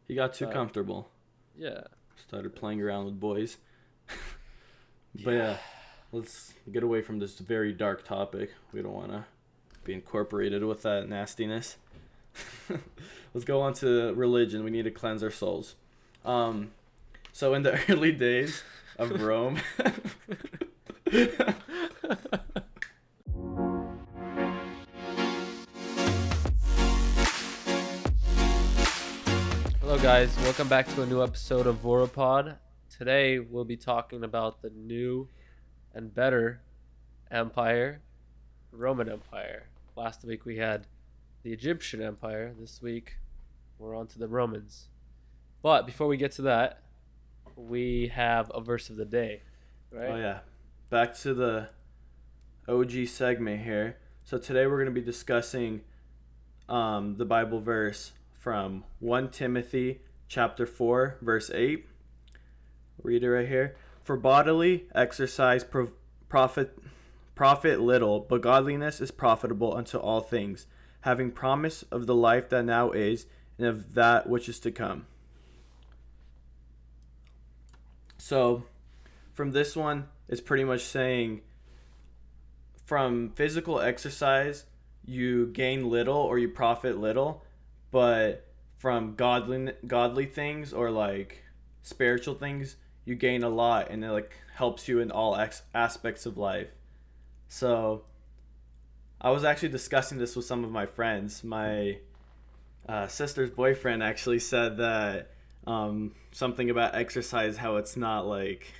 He got too comfortable. Yeah. Started playing around with boys. But Yeah. yeah, let's get away from this very dark topic. We don't want to be incorporated with that nastiness. Let's go on to religion. We need to cleanse our souls. Um, so in the early days of Rome, Hello, guys. Welcome back to a new episode of Voro-Pod. Today, we'll be talking about the new and better empire, Roman Empire. Last week, we had the Egyptian Empire. This week, we're on to the Romans. But before we get to that, we have a verse of the day, oh right? yeah, back to the OG segment here. So today we're going to be discussing the Bible verse from 1 Timothy chapter 4 verse 8. Read it right here. For bodily exercise profit little, but godliness is profitable unto all things, having promise of the life that now is and of that which is to come. So from this one, it's pretty much saying from physical exercise, you gain little or you profit little, but from godly things or like spiritual things, you gain a lot, and it like helps you in all aspects of life. So I was actually discussing this with some of my friends. My sister's boyfriend actually said that something about exercise, how it's not like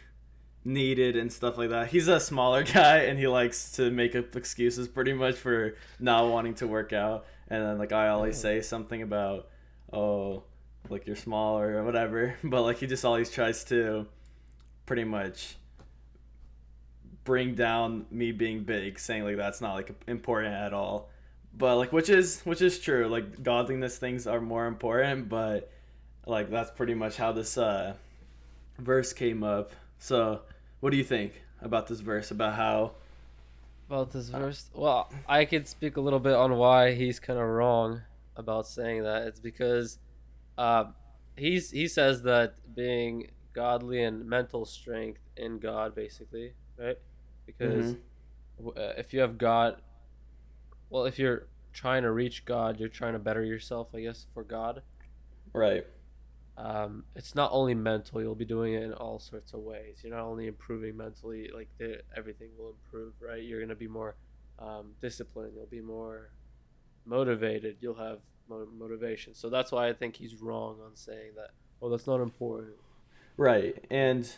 needed and stuff like that. He's a smaller guy and he likes to make up excuses pretty much for not wanting to work out. And then like I always Oh. say something about, oh, like you're small or whatever. But like he just always tries to pretty much bring down me being big, saying like that's not like important at all. But like which is true. Like godliness things are more important, but like that's pretty much how this verse came up. So, what do you think about this verse? About how? About this verse? Well, I could speak a little bit on why he's kind of wrong about saying that. It's because Uh, he says that being godly and mental strength in God, basically, right? Mm-hmm. Because if you have God, well, if you're trying to reach God, you're trying to better yourself, I guess, for God. Right. It's not only mental; you'll be doing it in all sorts of ways. You're not only improving mentally; everything will improve, right? You're gonna be more disciplined. You'll be more motivated. You'll have motivation. So that's why I think he's wrong on saying that. Oh, that's not important. Right. And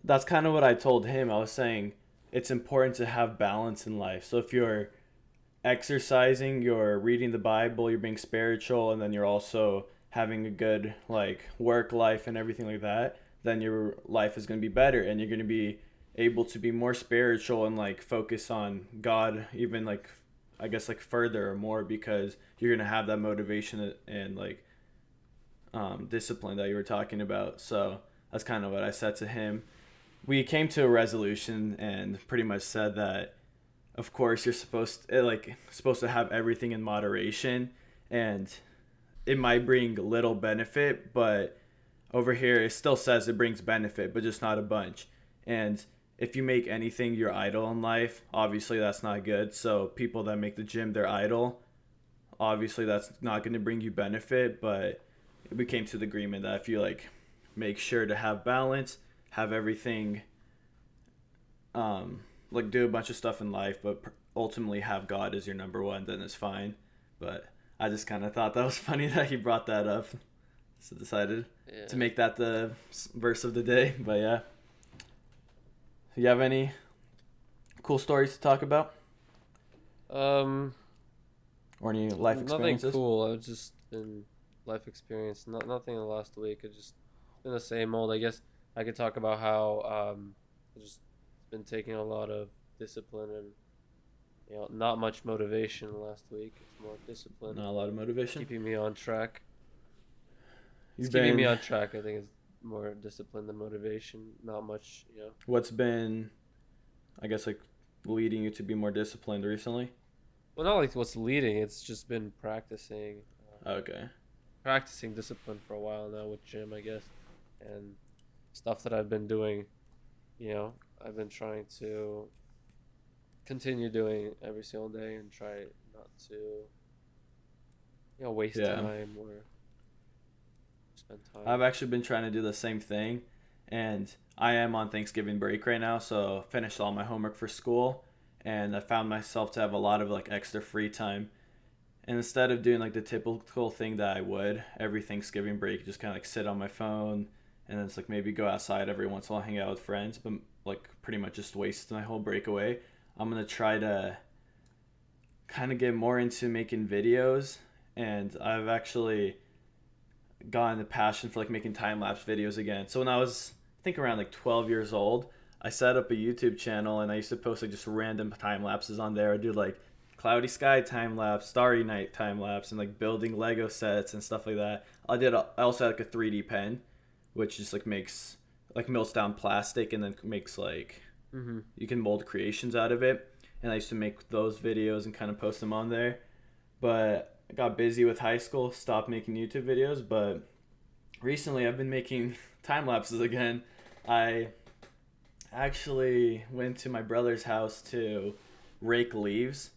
that's kind of what I told him. I was saying it's important to have balance in life. So if you're exercising, you're reading the Bible, you're being spiritual, and then you're also having a good like work life and everything like that, then your life is going to be better and you're going to be able to be more spiritual and like focus on God even like I guess like further or more because you're going to have that motivation and like discipline that you were talking about. So that's kind of what I said to him. We came to a resolution and pretty much said that of course you're supposed to have everything in moderation, and it might bring little benefit, but over here it still says it brings benefit but just not a bunch. And if you make anything your idol in life, obviously that's not good. So people that make the gym their idol, obviously that's not going to bring you benefit. But we came to the agreement that if you like make sure to have balance, have everything, like do a bunch of stuff in life, but ultimately have God as your number one, then it's fine. But I just kind of thought that was funny that he brought that up, so decided to Yeah. make that the verse of the day. But yeah, you have any cool stories to talk about Um, or any life Nothing experiences? cool. I've just been life experience. Nothing in the last week. It's just been the same old. I guess I could talk about how I've just been taking a lot of discipline and not much motivation last week. It's more discipline, Not a lot of motivation. keeping me on track. It's You've keeping me been on track. I think it's more discipline than motivation. Not much. what's been, I guess like leading you to be more disciplined recently? Well, not like what's leading. It's just been practicing. Okay. practicing discipline for a while now with gym, I guess, and stuff that I've been doing. I've been trying to continue doing every single day and try not to, waste Yeah. time or spend I've time. actually been trying to do the same thing, and I am on Thanksgiving break right now, so finished all my homework for school, and I found myself to have a lot of like extra free time. And instead of doing like the typical thing that I would every Thanksgiving break, just kind of like sit on my phone and then it's like maybe go outside every once in a while, hang out with friends, but like pretty much just waste my whole breakaway. I'm gonna try to kind of get more into making videos, and I've actually gotten a passion for like making time lapse videos again. So when I was I think around like 12 years old, I set up a YouTube channel and I used to post like just random time lapses on there. I do like cloudy sky time lapse, starry night time lapse, and like building Lego sets and stuff like that. I also had like a 3D pen, which just like makes like melts down plastic and then makes like Mm-hmm. you can mold creations out of it. And I used to make those videos and kind of post them on there. But I got busy with high school, stopped making YouTube videos. But recently I've been making time lapses again. I actually went to my brother's house to rake leaves.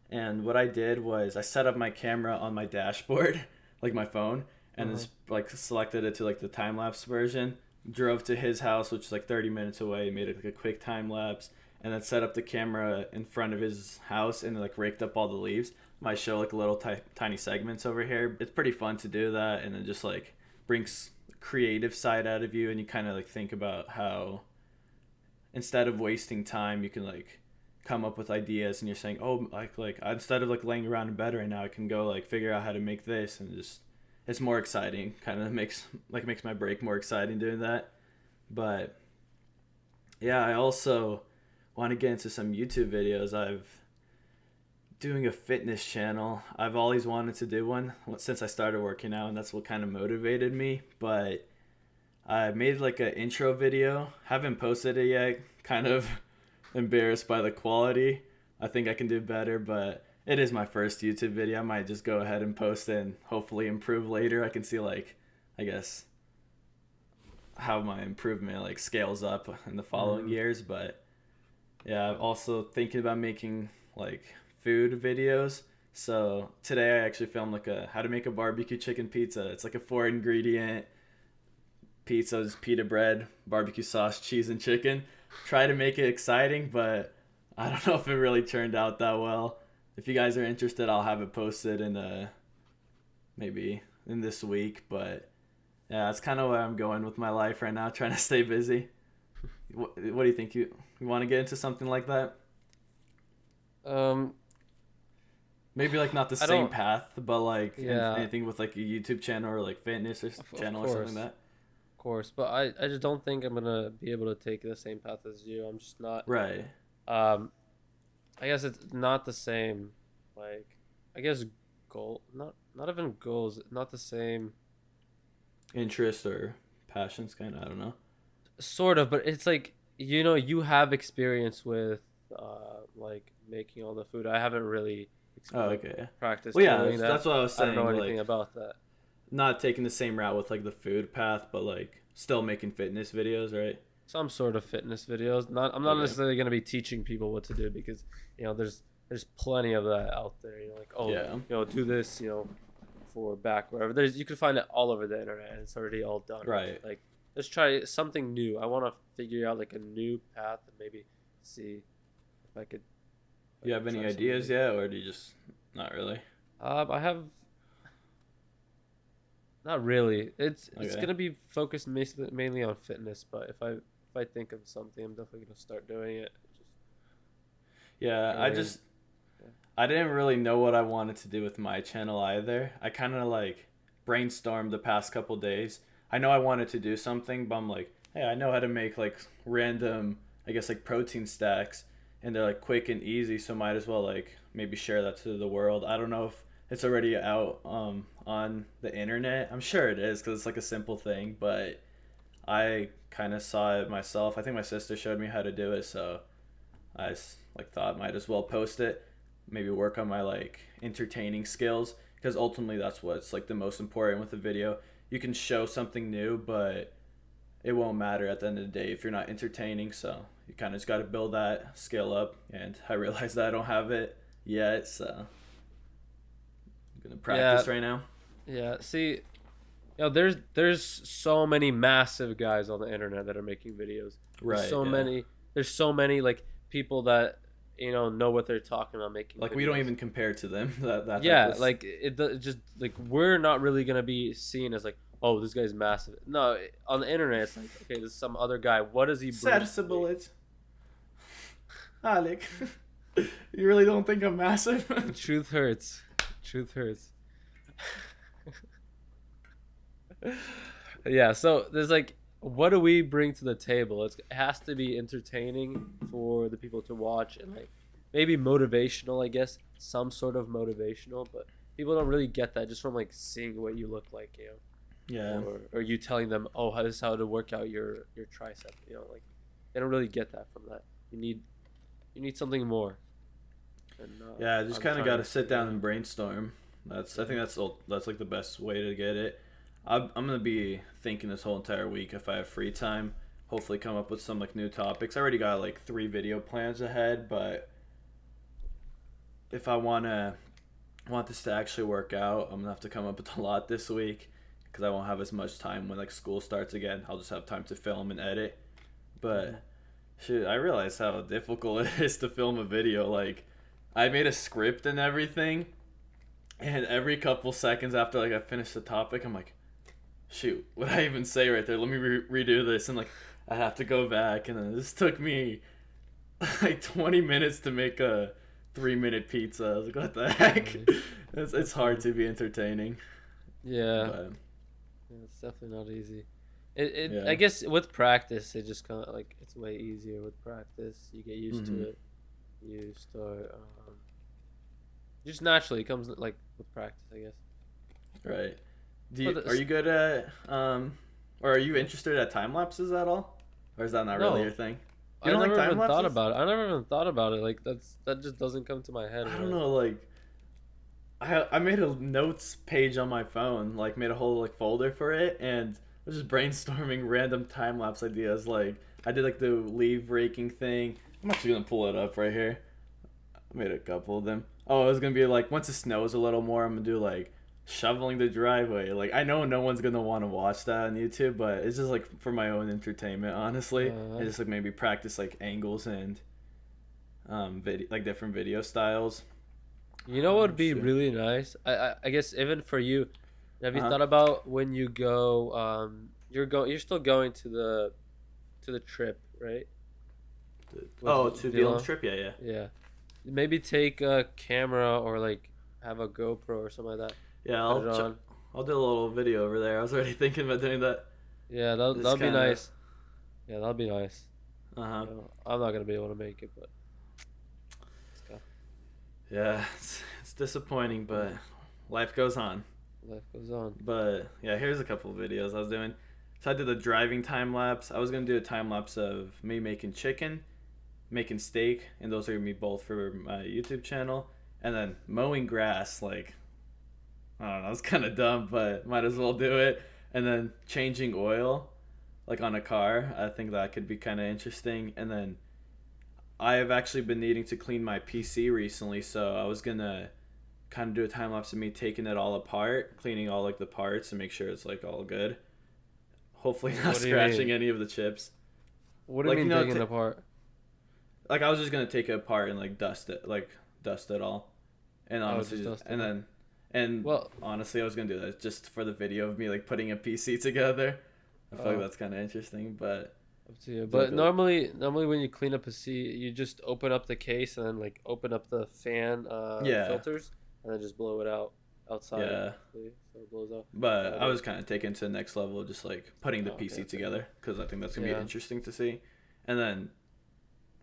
And what I did was I set up my camera on my dashboard, like my phone, and then Uh-huh. like selected it to like the time lapse version. Drove to his house, which is like 30 minutes away. Made it like a quick time lapse, and then set up the camera in front of his house and then like raked up all the leaves. Might show like little tiny segments over here. It's pretty fun to do that, and then just like brings creative side out of you, and you kind of like think about how instead of wasting time, you can like come up with ideas, and you're saying, oh, like instead of like laying around in bed right now, I can go like figure out how to make this, and just it's more exciting. Kind of makes my break more exciting doing that. But yeah, I also want to get into some YouTube videos. I've doing a fitness channel. I've always wanted to do one since I started working out, and that's what kind of motivated me. But I made like an intro video. Haven't posted it yet. Kind of embarrassed by the quality. I think I can do better, but it is my first YouTube video. I might just go ahead and post it and hopefully improve later. I can see like I guess how my improvement like scales up in the following Mm-hmm. years, but yeah, I'm also thinking about making like food videos. So today I actually filmed like a how to make a barbecue chicken pizza. It's like a 4 ingredient pizza, is pita bread, barbecue sauce, cheese, and chicken. Try to make it exciting, but I don't know if it really turned out that well. If you guys are interested, I'll have it posted in maybe in this week. But yeah, that's kind of where I'm going with my life right now, trying to stay busy. What do you think? You want to get into something like that? Um, Maybe like not the I same don't. path, but like Yeah, anything with like a YouTube channel or like fitness or of channel or something course, like that. of course. But I just don't think I'm gonna be able to take the same path as you. I'm just not. Right. Um, I guess it's not the same. Like, I guess not even goals. Not the same. Interest or passions, kind of. I don't know. Sort of, but it's like you have experience with like making all the food. I haven't really Oh, like okay. practiced Well, yeah, doing that. that's what I was I don't know saying. anything Like, about that. not taking the same route with like the food path, but like still making fitness videos, right? Some sort of fitness videos. Not I'm not Okay. necessarily going to be teaching people what to do because there's plenty of that out there. Like, oh, Yeah. do this, for back wherever. There's you can find it all over the internet and it's already all done. Right. Like, let's try something new. I want to figure out like a new path and maybe see if I could You have any try something ideas new. yet, or do you just not really? I have not really. It's Okay. gonna be focused mainly on fitness, but if I think of something, I'm definitely gonna start doing it. Just Yeah, can't wait. Yeah. I didn't really know what I wanted to do with my channel either. I kind of like brainstormed the past couple days. I know I wanted to do something, but I'm like, hey, I know how to make like random, I guess like protein stacks, and they're like quick and easy, so might as well like maybe share that to the world. I don't know if it's already out on the internet. I'm sure it is because it's like a simple thing, but I kind of saw it myself. I think my sister showed me how to do it, so like thought might as well post it. Maybe work on my like entertaining skills because ultimately that's what's like the most important with a video. You can show something new, but it won't matter at the end of the day if you're not entertaining. So you kind of just got to build that skill up. And I realize that I don't have it yet, so I'm gonna Yeah, practice right now. yeah. See, there's so many massive guys on the internet that are making videos. There's Right. so Yeah. many. There's so many like people that know what they're talking about making Like we don't videos. even compare to them. That type Yeah, of. like it just like we're not really gonna be seen as like, oh, this guy's massive. No, on the internet it's like, okay, this is some other guy. What does he bring to me? Serse Alec. You really don't think I'm massive? The truth hurts. Truth hurts. Yeah, so there's like, what do we bring to the table? It has to be entertaining for the people to watch, and like maybe motivational, I guess, some sort of motivational, but people don't really get that just from like seeing what you look like, Yeah. or you telling them, oh, how this is how to work out your tricep, like they don't really get that from that. You need something more. And Yeah, I just I'm kind of trying got to to sit figure down it and out. brainstorm. I think that's like the best way to get it. I'm gonna be thinking this whole entire week if I have free time. Hopefully, come up with some like new topics. I already got like 3 video plans ahead, but if I want this to actually work out, I'm gonna have to come up with a lot this week because I won't have as much time when like school starts again. I'll just have time to film and edit. But shoot, I realize how difficult it is to film a video. Like, I made a script and everything, and every couple seconds after like I finish the topic, I'm like, shoot, what did I even say right there? Let me redo this, and like I have to go back, and then this took me like 20 minutes to make a 3-minute pizza. I was like, what the heck? It's hard to be entertaining, Yeah. but Yeah, it's definitely not easy. It yeah. I guess with practice, it just kind of like it's way easier with practice. You get used to Hmm. it. You start just naturally it comes like with practice, I guess. Right. But Are the, you good at or are you interested at time lapses at all, or is that not really your no, thing? You I don't like never time even thought lapses? about it. I never even thought about it. Like that just doesn't come to my head. I don't Where know. Like I made a notes page on my phone, like made a whole like folder for it, and I was just brainstorming random time lapse ideas. Like I did like the leaf raking thing. I'm actually gonna pull it up right here. I made a couple of them. Oh, it was gonna be like once it snows a little more, I'm gonna do like shoveling the driveway. Like I know no one's gonna want to watch that on YouTube, but it's just like for my own entertainment, honestly. uh, I just like maybe practice like angles and like different video styles. what would be Shoot. really nice? I guess even for you, have you Uh huh. thought about when you go you're still going to the trip, right? Oh, With to the Dylan Vilo? trip, yeah, yeah. Yeah. Maybe take a camera or like have a GoPro or something like that. Yeah, Put it on. I'll do a little video over there. I was already thinking about doing that. Yeah, that'll Just that'll be kind of, nice. Yeah, that'll be nice. uh huh. I'm not gonna be able to make it, but it's got, Yeah, it's disappointing, but life goes on. life goes on. But yeah, here's a couple of videos I was doing. So I did a driving time lapse. I was gonna do a time lapse of me making chicken, making steak, and those are gonna be both for my YouTube channel. And then mowing grass, like I don't know, it's kind of dumb, but might as well do it. And then changing oil, like on a car. I think that could be kind of interesting. And then I have actually been needing to clean my PC recently, so I was gonna kind of do a time lapse of me taking it all apart, cleaning all like the parts, and make sure it's like all good. Hopefully not What do you scratching mean? any of the chips. What do you Like mean taking it apart? like I was just gonna take it apart and like dust it all, and Oh, just honestly, dusting and it. then and Well, honestly, I was gonna do that just for the video of me like putting a PC together. I feel like oh, that's kind of interesting, but up to you. do like But a normally when you clean up a seat, you just open up the case and then like open up the fan yeah, filters and then just blow it out outside. yeah. So it blows out. But But I was kind of taken to the next level, just like putting the oh, okay, PC okay. together because I think that's gonna be Yeah. interesting to see. And then,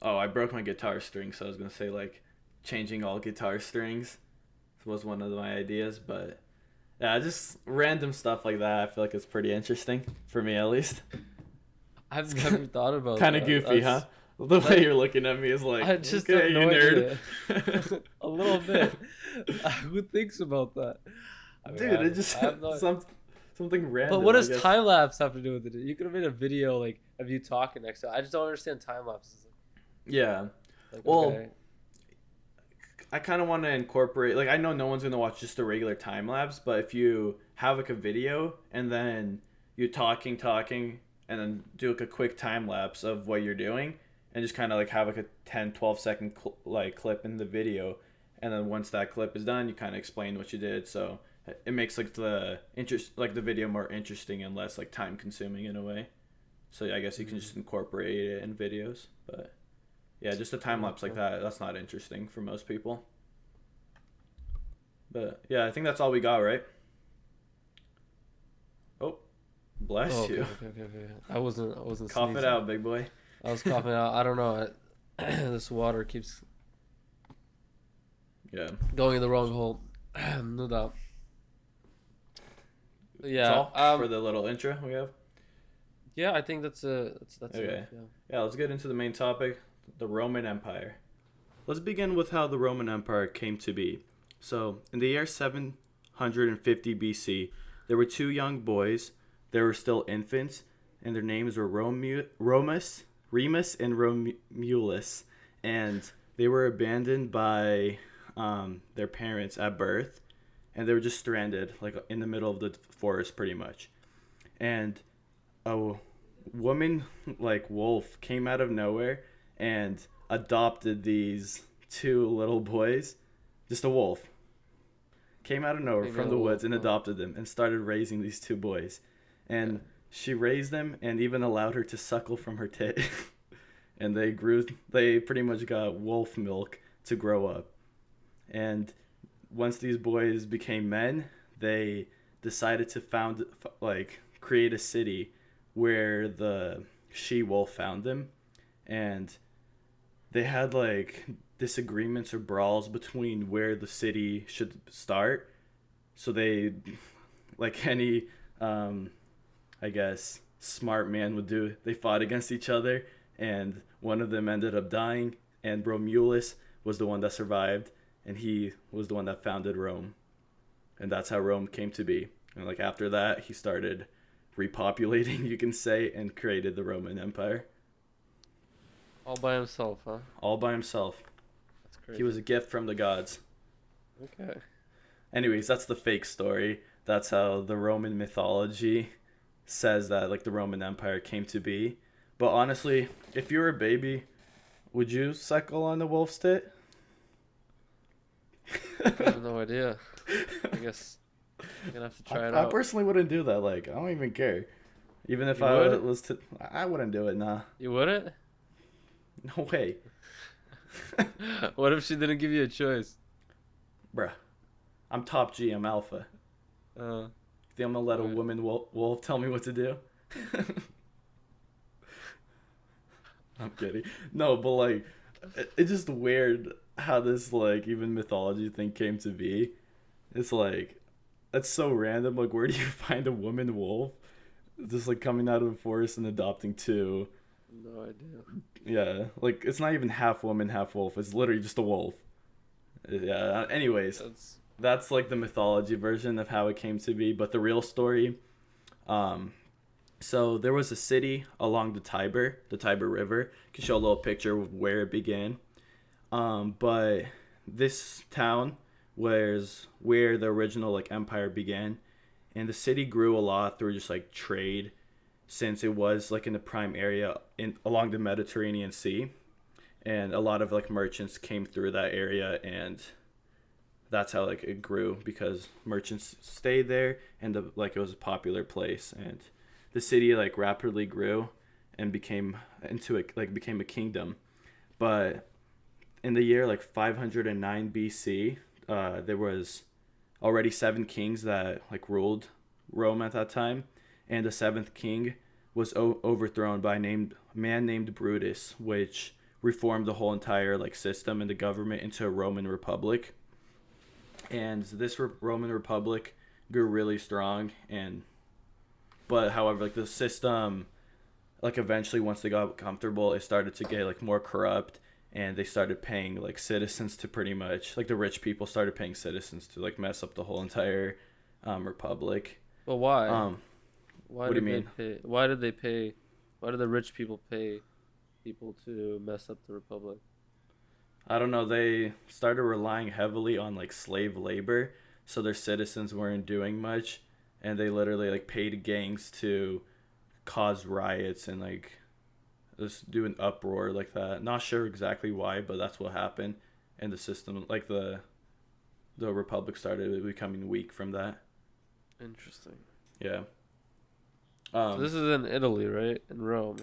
oh, I broke my guitar string, so I was gonna say like changing all guitar strings was one of my ideas, but yeah, just random stuff like that. I feel like it's pretty interesting for me at least. I've It's never thought about kind of that. goofy, huh? The way you're looking at me is like, I just okay, have no you idea. nerd. A little bit. Who thinks about that? I mean, Dude, it just I have no. something But random, what I does guess. time lapse have to do with it? You could have made a video like of you talking next to it. I just don't understand time lapses. Yeah. Like, Well, okay, I kind of want to incorporate, like, I know no one's going to watch just a regular time lapse, but if you have like a video and then you talking, and then do like a quick time lapse of what you're doing, and just kind of like have like a 10, 12 second like clip in the video. And then once that clip is done, you kind of explain what you did. So it makes like the video more interesting and less like time consuming in a way. So I guess you can just incorporate it in videos, but yeah, just a time lapse like that, that's not interesting for most people. But yeah, I think that's all we got, right? Oh, bless oh, okay, you. okay. I wasn't Cough sneezing. it out, big boy. I was coughing out. I don't know. This water keeps Yeah. going in the wrong hole. No doubt. Yeah. That's all for the little intro we have. Yeah, I think that's Okay. enough, yeah. Yeah, let's get into the main topic, the Roman Empire. Let's begin with how the Roman Empire came to be. So, in the year 750 BC, there were two young boys. They were still infants, and their names were Remus and Romulus, and they were abandoned by their parents at birth, and they were just stranded, like in the middle of the forest, pretty much. And a woman like wolf came out of nowhere and adopted these two little boys. Just a wolf came out of nowhere from the woods and adopted them and started raising these two boys. And she raised them and even allowed her to suckle from her tit. And they pretty much got wolf milk to grow up. And once these boys became men, they decided to create a city where the she-wolf found them. And they had like disagreements or brawls between where the city should start. So they, like any I guess smart man would do, they fought against each other, and one of them ended up dying, and Romulus was the one that survived, and he was the one that founded Rome. And that's how Rome came to be. And like after that, he started repopulating, you can say, and created the Roman Empire. All by himself, huh? All by himself. That's crazy. He was a gift from the gods. Okay. Anyways, that's the fake story. That's how the Roman mythology says that like the Roman Empire came to be. But honestly, if you were a baby, would you suckle on the wolf's tit? I have no idea. I guess I'm gonna have to try it I out. personally wouldn't do that. Like, I don't even care. Even if You I would? was to, I wouldn't do it. Nah, You wouldn't? no way, What if she didn't give you a choice? bruh. I'm top G. I'm alpha. Uh, Think I'm gonna let a Right. woman wolf tell me what to do? I'm kidding. No, but like, it's just weird how this like even mythology thing came to be. It's like, that's so random. Like, where do you find a woman wolf? Just like coming out of the forest and adopting two. no idea. Yeah, like it's not even half woman, half wolf. It's literally just a wolf. Yeah. Anyways, that's like the mythology version of how it came to be. But the real story, so there was a city along the Tiber River. I can show a little picture of where it began. But this town was where the original like empire began, and the city grew a lot through just like trade, since it was like in the prime area along the Mediterranean Sea, and a lot of like merchants came through that area, and that's how like it grew because merchants stayed there, and like it was a popular place, and the city like rapidly grew and became a kingdom. But in the year like 509 BC, there was already 7 kings that like ruled Rome at that time, and the 7th king was overthrown by a man named Brutus, which reformed the whole entire like system and the government into a Roman Republic. And this Roman Republic grew really strong, but however, like the system like eventually once they got comfortable, it started to get like more corrupt, and they started paying like citizens to pretty much like the rich people started paying citizens to like mess up the whole entire republic. But why? Um, Why what do you did they mean? pay? Why did they pay? Why did the rich people pay people to mess up the republic? I don't know. They started relying heavily on like slave labor, so their citizens weren't doing much, and they literally like paid gangs to cause riots and like just do an uproar like that. Not sure exactly why, but that's what happened, and the system like the republic started becoming weak from that. Interesting. Yeah. So Um. this is in Italy, right? In Rome.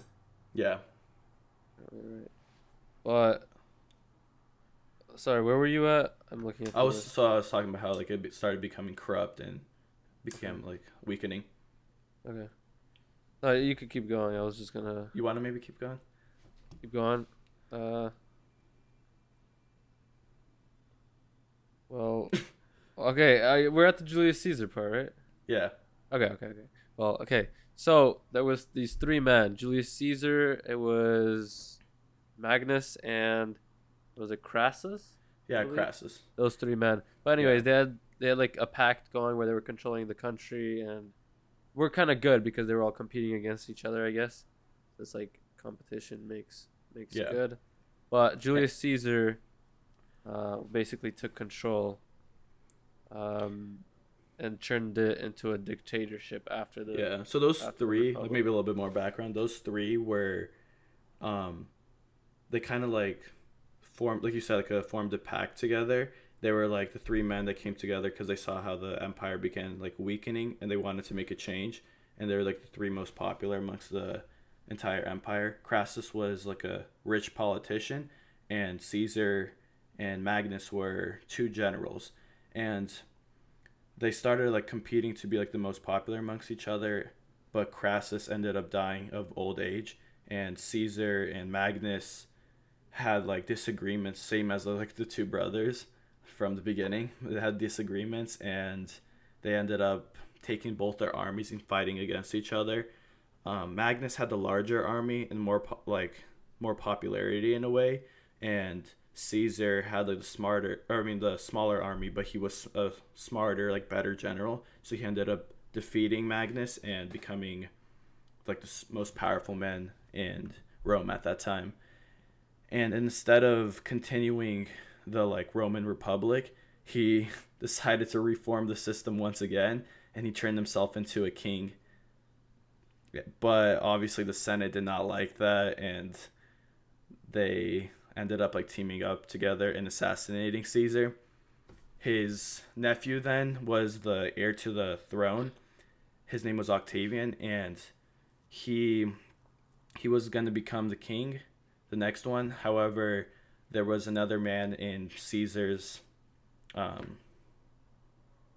Yeah. Right, right. But sorry, where were you at? I'm looking at I the was list. so I was talking about how like started becoming corrupt and Okay. became like weakening. Okay. No, you could keep going. I was just gonna You want to maybe keep going? keep going. Uh, well, okay. We're at the Julius Caesar part, right? Yeah. Okay, okay, okay. Well, okay. So there was these three men: Julius Caesar. It was Magnus and was it Crassus? I Yeah. believe Crassus. those three men. But Yeah. anyways, they had like a pact going where they were controlling the country and we're kind of good because they were all competing against each other. I guess it's like competition makes Yeah. good. But Julius Caesar basically took control um, and turned it into a dictatorship Yeah. So those after the three, like Republic. maybe a little bit more background. Those three were, um, they kind of like formed, like you said, like formed a pact together. They were like the three men that came together because they saw how the empire began like weakening, and they wanted to make a change. And they were like the three most popular amongst the entire empire. Crassus was like a rich politician, and Caesar and Magnus were two generals, and they started like competing to be like the most popular amongst each other, but Crassus ended up dying of old age, and Caesar and Magnus had like disagreements, same as like the two brothers from the beginning. They had disagreements, and they ended up taking both their armies and fighting against each other. Magnus had the larger army and more popularity in a way, and Caesar had like the smarter, or I mean the smaller army, but he was a smarter, like better general. So he ended up defeating Magnus and becoming like the most powerful man in Rome at that time. And instead of continuing the like Roman Republic, he decided to reform the system once again, and he turned himself into a king. Yeah, but obviously the Senate did not like that, and they ended up like teaming up together and assassinating Caesar. His nephew then was the heir to the throne. His name was Octavian, and he he was going to become the king, the next one. However, there was another man in Caesar's, um,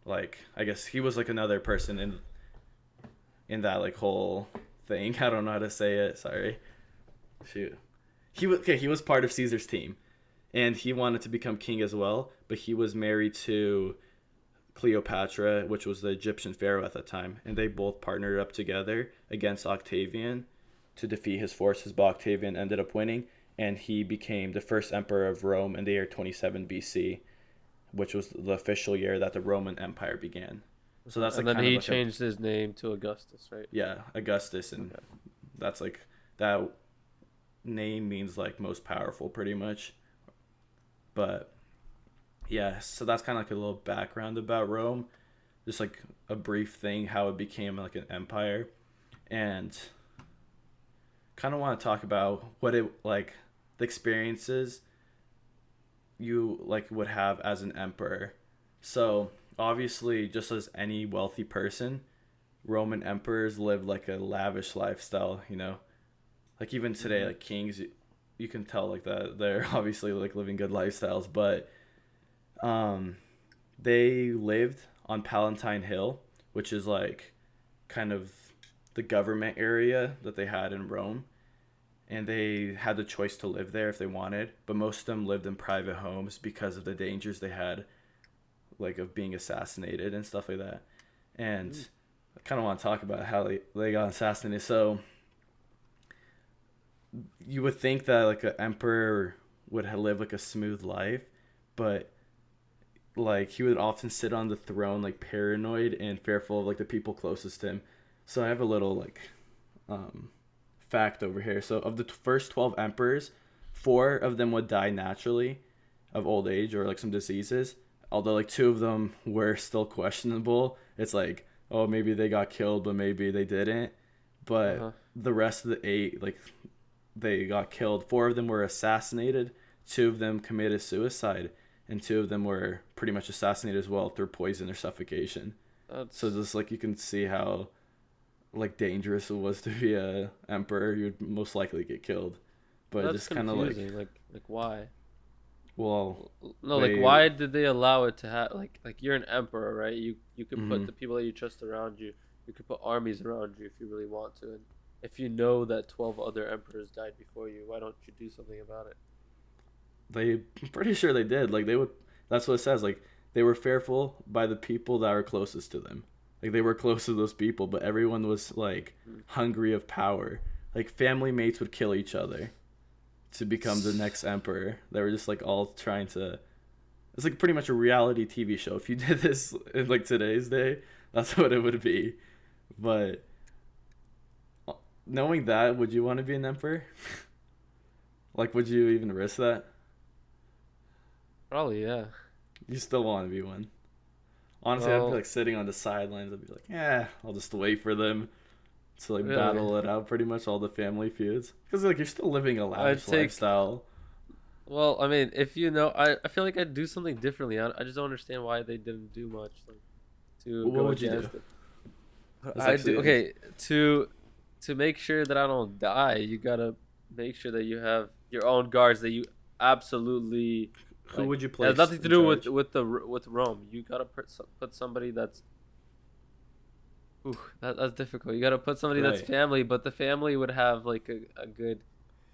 like I guess he was like another person in that like whole thing. I don't know how to say it. Sorry. Shoot. He was okay. He was part of Caesar's team, and he wanted to become king as well. But he was married to Cleopatra, which was the Egyptian pharaoh at that time, and they both partnered up together against Octavian to defeat his forces. But Octavian ended up winning, and he became the first emperor of Rome in the year 27 BC, which was the official year that the Roman Empire began. So that's And like then kind of he like a, changed his name to Augustus, right? yeah, Augustus, and Okay. that's like that name means like most powerful pretty much. But yeah, so that's kind of like a little background about Rome, just like a brief thing how it became like an empire, and kind of want to talk about what it like the experiences you like would have as an emperor. So obviously, just as any wealthy person, Roman emperors lived like a lavish lifestyle. Like even today, Hmm. like kings, you can tell like that they're obviously like living good lifestyles, but um, they lived on Palatine Hill, which is like kind of the government area that they had in Rome, and they had the choice to live there if they wanted, but most of them lived in private homes because of the dangers they had, like of being assassinated and stuff like that. And Mm. I kind of want to talk about how they got assassinated. So you would think that like an emperor would live like a smooth life, but like he would often sit on the throne like paranoid and fearful of like the people closest to him. So I have a little like um fact over here. So of the first 12 emperors, 4 of them would die naturally of old age or like some diseases. Although like 2 of them were still questionable. It's like, oh, maybe they got killed, but maybe they didn't. But the rest of the 8, like they got killed. 4 of them were assassinated. 2 of them committed suicide, and 2 of them were pretty much assassinated as well through poison or suffocation. So just like you can see how like dangerous it was to be a emperor. You'd most likely get killed. But That's just kind of like why? Well, No, like why did they allow it to have like you're an emperor, right? You could put the people that you trust around you. You could put armies around you if you really want to. And if you know that 12 other emperors died before you, why don't you do something about it? I'm pretty sure they did. Like they would. That's what it says. Like they were fearful by the people that were closest to them. Like they were close to those people, but everyone was like hungry of power. Like family mates would kill each other to become the next emperor. They were just like all trying to. It's like pretty much a reality TV show. If you did this in like today's day, that's what it would be. But knowing that, would you want to be an emperor? Like, would you even risk that? Probably, yeah. You still want to be one. Honestly, I'd be like sitting on the sidelines. I'd be like, yeah, I'll just wait for them to like battle it out. Pretty much all the family feuds, because like you're still living a lavish lifestyle. Well, I mean, if you know, I feel like I'd do something differently. I just don't understand why they didn't do much like to what go would against you do? it. I do okay to make sure that I don't die. You gotta make sure that you have your own guards that you absolutely. Who would you place? It has nothing to do with Rome. You gotta put somebody that's. Ooh, that's difficult. You gotta put somebody that's family, but the family would have like a good.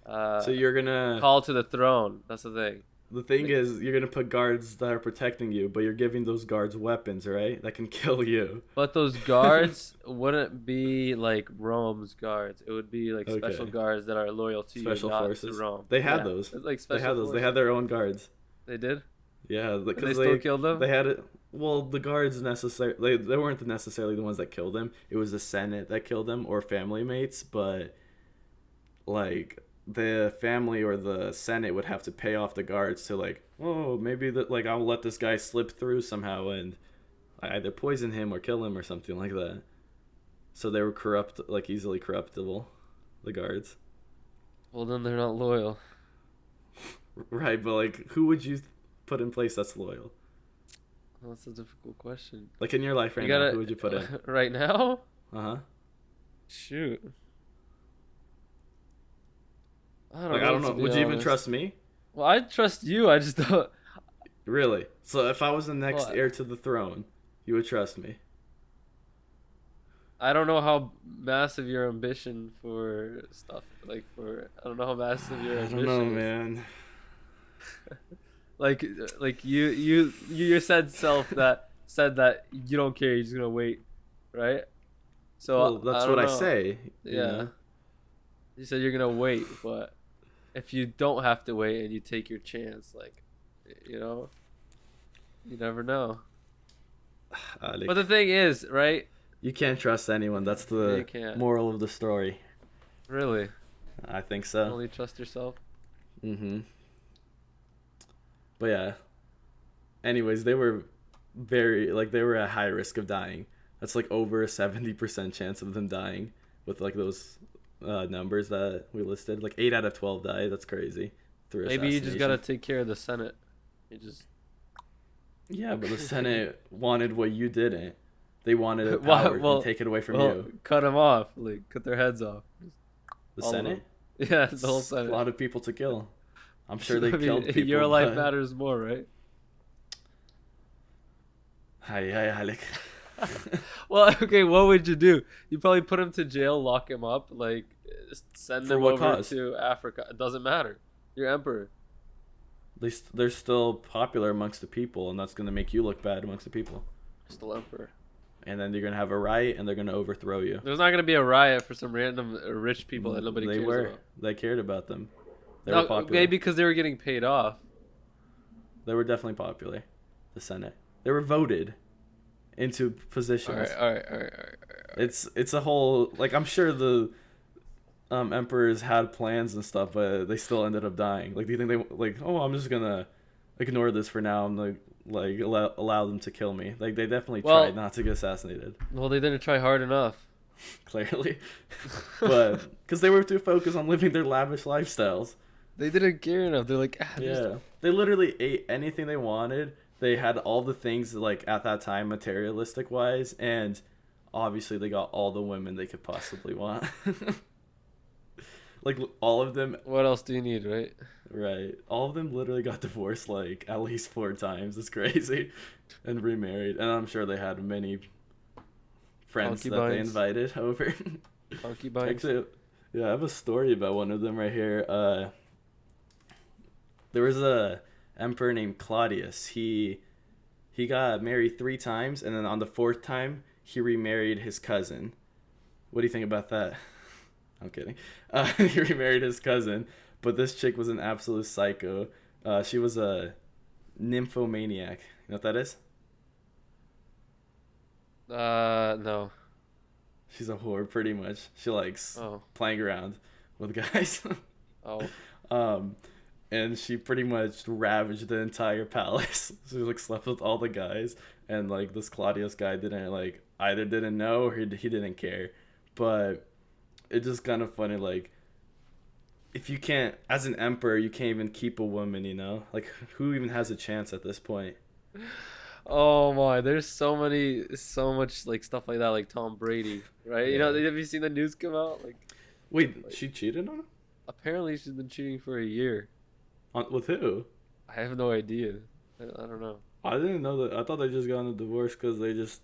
So you're gonna call to the throne. That's the thing. The thing is, you're gonna put guards that are protecting you, but you're giving those guards weapons, right? That can kill you. But those guards wouldn't be like Rome's guards. It would be like special guards that are loyal to special you, not forces. to Rome. They had those. Like they had those. Forces. They had their own guards. They did. Yeah, because they still killed them. They had it. Well, the guards necessarily they weren't necessarily the ones that killed them. It was the Senate that killed them or family mates, but like the family or the Senate would have to pay off the guards to like, oh, maybe that like I'll let this guy slip through somehow and I either poison him or kill him or something like that. So they were easily corruptible, the guards. Well, then they're not loyal. Right, but like, who would you put in place that's loyal? Well, that's a difficult question. Like in your life right now, who would you put in? Right now? Uh-huh. Shoot. I don't know. Would you even trust me? Well, I trust you. I just don't. Really? So if I was the next heir to the throne, you would trust me? I don't know how massive your ambition for stuff I don't know how massive your ambition is. I don't know, man. like your said self that said that you don't care, you're just gonna wait, right? So that's what I say. Yeah. You said you're gonna wait, but if you don't have to wait and you take your chance, like, you never know. But the thing is, right? You can't trust anyone. That's the moral of the story. Really? I think so. Only trust yourself. Mm-hmm. But yeah. Anyways, they were they were at high risk of dying. That's like over a 70% chance of them dying with like those numbers that we listed. Like 8 out of 12 died. That's crazy. Maybe you just gotta take care of the Senate. Yeah, but the Senate wanted what you didn't. They wanted it power and take it away from you. Cut them off. Like, cut their heads off. The Senate? Yeah, the whole Senate. A lot of people to kill. I'm sure they killed people. Your life matters more, right? Hi, Alec. Well, okay, what would you do? You probably put him to jail, lock him up, like send him over to Africa. It doesn't matter. You're emperor. They're still popular amongst the people, and that's going to make you look bad amongst the people. Still emperor. and then you're gonna have a riot, and they're gonna overthrow you. There's not gonna be a riot for some random rich people that nobody They cares were. about. They cared about them. They were No, popular. maybe because they were getting paid off. They were definitely popular. The Senate. They were voted into positions. All right. It's a whole, like, I'm sure the emperors had plans and stuff, but they still ended up dying. Like, do you think they like? Oh, I'm just gonna ignore this for now. I'm like allow them to kill me. Like, they definitely tried not to get assassinated. Well, they didn't try hard enough. Clearly, but because they were too focused on living their lavish lifestyles. They didn't care enough. They're like, yeah, they literally ate anything they wanted. They had all the things like at that time, materialistic wise, and obviously they got all the women they could possibly want. Like, all of them. What else do you need, right? Right. All of them literally got divorced like at least 4 times. It's crazy. And remarried. And I'm sure they had many friends that they invited over. Concubines. Actually, yeah, I have a story about one of them right here. There was a emperor named Claudius. He got married 3 times, and then on the 4th time, he remarried his cousin. What do you think about that? I'm kidding. He remarried his cousin, but this chick was an absolute psycho. She was a nymphomaniac. You know what that is? No. She's a whore, pretty much. She likes playing around with guys. And she pretty much ravaged the entire palace. She like slept with all the guys, and like this Claudius guy either didn't know or he didn't care. But it's just kind of funny, like, if you can't, as an emperor, you can't even keep a woman, you know? Like, who even has a chance at this point? Oh my, there's so much like stuff like that, like Tom Brady, right? Yeah. You know, have you seen the news come out? Like, wait, she cheated on him? Apparently, she's been cheating for a year. With who? I have no idea. I don't know. I didn't know that. I thought they just got a divorce because they just,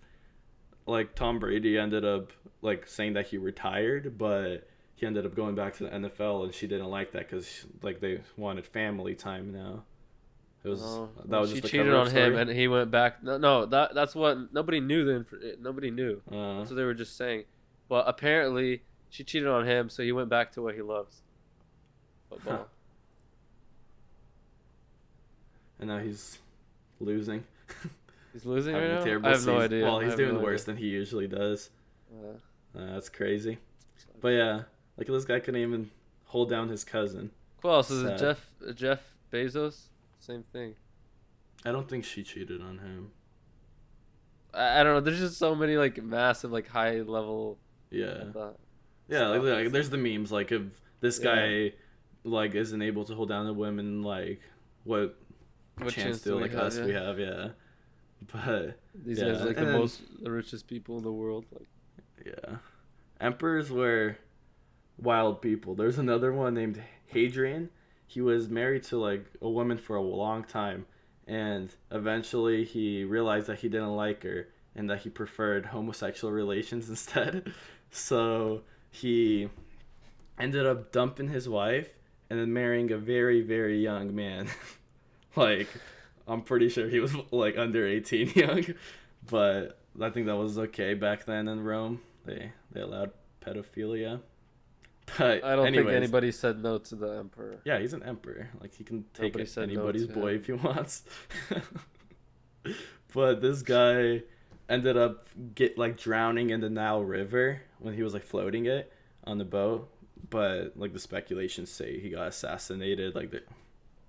like, Tom Brady ended up like saying that he retired, but he ended up going back to the NFL, and she didn't like that because like they wanted family time now. It was that was she just cheated on him, and he went back. No, that's what nobody knew then. Nobody knew. That's what they were just saying. But apparently, she cheated on him, so he went back to what he loves. Football. Huh. And now he's losing. He's losing right now? I have no idea. Well, he's doing worse than he usually does. That's crazy. But yeah, like, this guy couldn't even hold down his cousin. Who else? Is it Jeff Bezos? Same thing. I don't think she cheated on him. I don't know. There's just so many like massive, like high level. Yeah. Yeah, like there's the memes like if this guy like isn't able to hold down the women, like what chance do like us we have, yeah. But these guys are like the richest people in the world. Like, yeah, emperors were wild people. There's another one named Hadrian. He was married to like a woman for a long time, and eventually he realized that he didn't like her and that he preferred homosexual relations instead. So he ended up dumping his wife and then marrying a very, very young man. Like, I'm pretty sure he was like under 18 young, but I think that was okay back then in Rome. They allowed pedophilia. But I don't think anybody said no to the emperor. Yeah, he's an emperor. Like, he can take anybody's boy if he wants. But this guy ended up drowning in the Nile River when he was like floating it on the boat. But like the speculations say he got assassinated. Like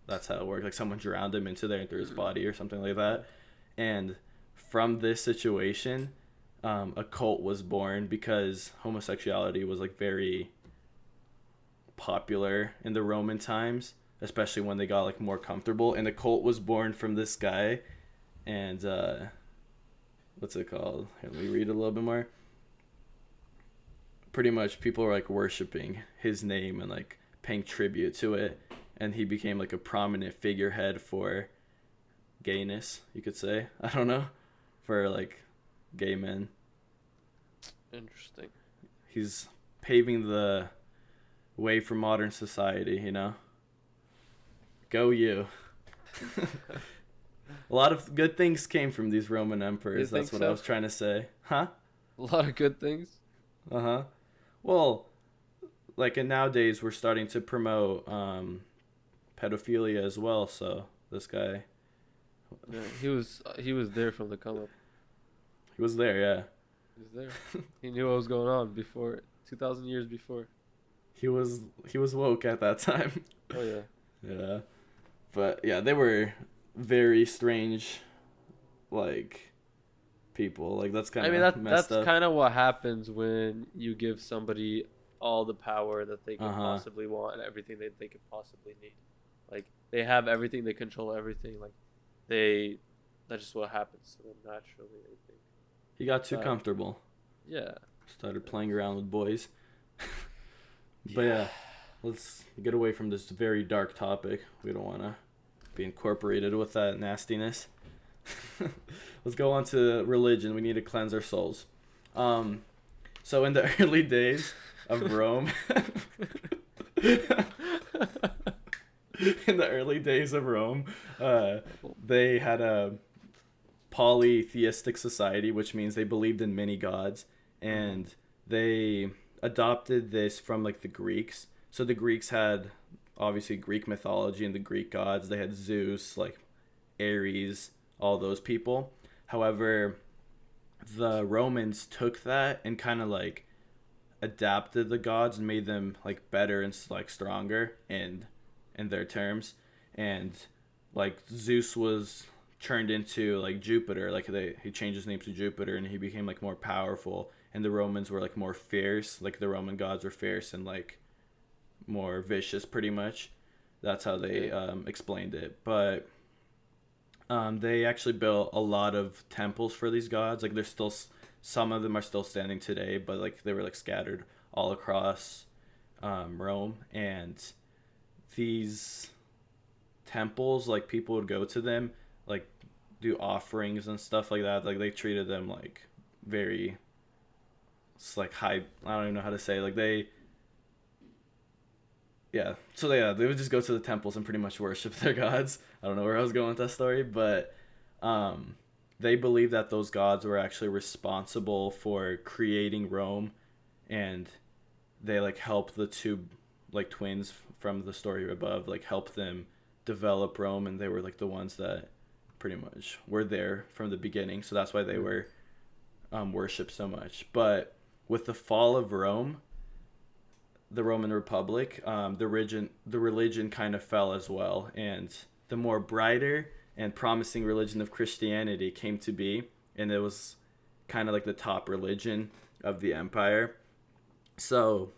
that's how it worked. Like someone drowned him into there and threw his body or something like that. And from this situation, a cult was born because homosexuality was like very popular in the Roman times, especially when they got like more comfortable. And the cult was born from this guy. And what's it called? Here, let me read a little bit more. Pretty much people are like worshiping his name and like paying tribute to it, and he became like a prominent figurehead for gayness, you could say. I don't know, for like gay men. Interesting. He's paving the way for modern society, you know. Go you. A lot of good things came from these Roman You emperors. think That's what I so? was trying to say. Huh? A lot of good things. Uh-huh. Well, like in nowadays we're starting to promote pedophilia as well, so this guy Yeah, he was there from the come up. he was there, yeah. He was there. He knew what was going on before 2,000 years before. He was he was woke at that time. Oh yeah. Yeah. But yeah, they were very strange like people. Like that's kind I mean of messed that's up. kind of what happens when you give somebody all the power that they could Uh-huh. possibly want and everything that they could possibly need. Like they have everything, they control everything. Like they, that's just what happens to them naturally. I think. He got too But comfortable. yeah, Started playing around with boys. But yeah. yeah, let's get away from this very dark topic. We don't want to be incorporated with that nastiness. Let's go on to religion. We need to cleanse our souls. So in the early days of Rome, in the early days of Rome, they had a polytheistic society, which means they believed in many gods, Mhm. and they adopted this from like the Greeks. So the Greeks had obviously Greek mythology and the Greek gods. They had Zeus, like Ares, all those people. However, the Romans took that and kind of like adapted the gods and made them like better and like stronger in their terms. And like Zeus was turned into like Jupiter, like he changed his name to Jupiter and he became like more powerful, and the Romans were like more fierce, like the Roman gods were fierce and like more vicious pretty much. That's how they Okay. explained it. But they actually built a lot of temples for these gods. Like there's still some of them are still standing today, but like they were like scattered all across Rome. And these temples, like people would go to them, like do offerings and stuff like that. Like they treated them like very, it's like high. I don't even know how to say. Like they, yeah. So yeah, they would just go to the temples and pretty much worship their gods. I don't know where I was going with that story, but um, they believe that those gods were actually responsible for creating Rome, and they like help the two like twins from the story above, like help them develop Rome, and they were like the ones that pretty much were there from the beginning. So that's why they Mm. were worshipped so much. But with the fall of Rome, the Roman Republic, the religion kind of fell as well, and the more brighter and promising religion of Christianity came to be, and it was kind of like the top religion of the empire. So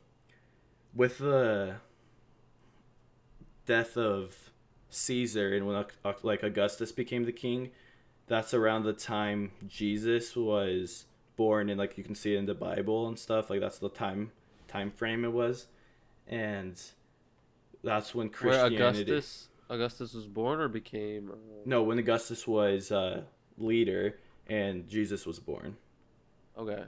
with the death of Caesar and when like Augustus became the king, that's around the time Jesus was born, and like you can see it in the Bible and stuff. Like that's the time frame it was, and that's when Where Christianity. Augustus was born or became. No, when Augustus was leader and Jesus was born, Okay.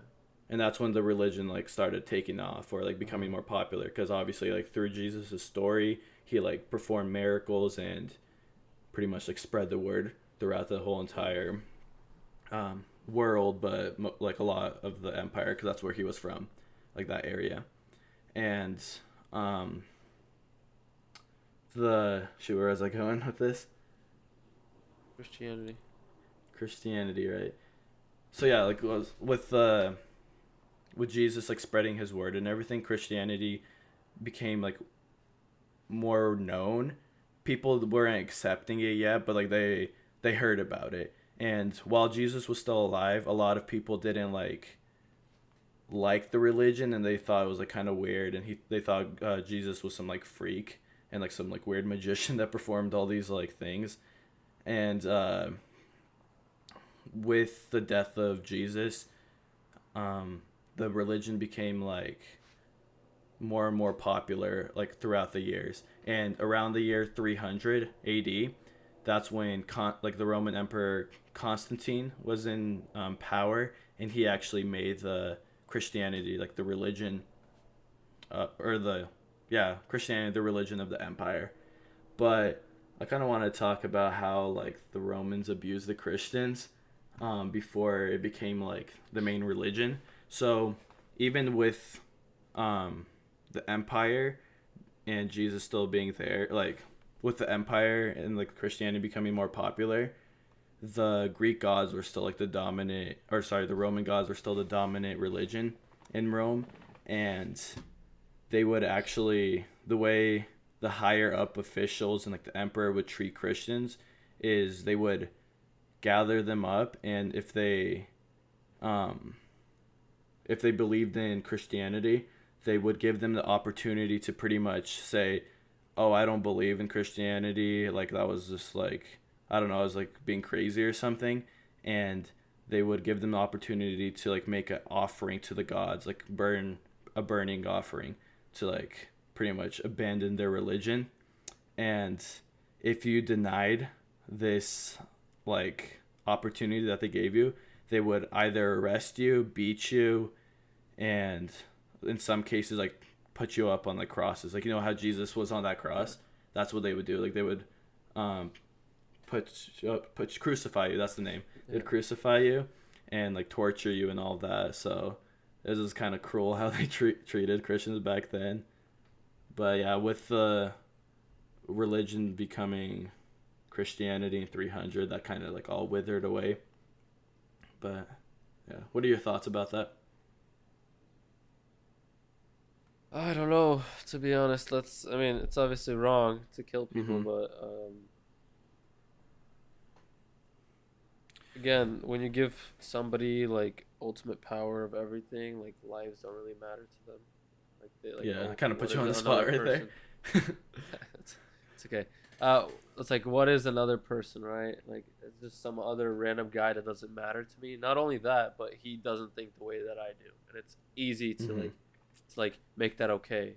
and that's when the religion like started taking off or like Uh-huh. becoming more popular because obviously like through Jesus' story he like performed miracles and pretty much like spread the word throughout the whole entire world, but like a lot of the empire because that's where he was from, like that area. And um, the shoot, where was I going with this? Christianity. Christianity, right? So yeah, like was with Jesus like spreading his word and everything, Christianity became like more known. People weren't accepting it yet, but like they heard about it. And while Jesus was still alive, a lot of people didn't like the religion, and they thought it was like kind of weird, and they thought Jesus was some like freak and like some like weird magician that performed all these like things. And with the death of Jesus, um, the religion became like more and more popular like throughout the years. And around the year 300 AD, that's when like the Roman Emperor Constantine was in power, and he actually made the Christianity like the religion, or the yeah Christianity the religion of the empire. But I kind of want to talk about how like the Romans abused the Christians before it became like the main religion. So even with um, the empire and Jesus still being there, like with the empire and like Christianity becoming more popular, the Greek gods were still like the dominant, or sorry, the Roman gods were still the dominant religion in Rome, and they would actually the way the higher up officials and like the emperor would treat Christians is they would gather them up, and um if they believed in Christianity, they would give them the opportunity to pretty much say, "Oh, I don't believe in Christianity. Like that was just like I don't know, I was like being crazy or something." And they would give them the opportunity to like make an offering to the gods, like burn a burning offering to like pretty much abandon their religion. And if you denied this like opportunity that they gave you, they would either arrest you, beat you, and in some cases like put you up on like crosses. Like you know how Jesus was on that cross? That's what they would do. Like they would um put crucify you, that's the name. Yeah. They'd crucify you and like torture you and all that. So it was just kind of cruel how they treated Christians back then. But yeah, with the religion becoming Christianity in 300, that kind of like all withered away. But yeah, what are your thoughts about that? I don't know, to be honest. I mean, it's obviously wrong to kill people, Mm-hmm. but again, when you give somebody like ultimate power of everything, like lives don't really matter to them. Like they like, Yeah, I oh, kind of what put you is on the another spot right there. person? It's okay. Uh, it's like, what is another person, right? Like, it's just some other random guy that doesn't matter to me. Not only that, but he doesn't think the way that I do, and it's easy Mm-hmm. to like make that okay,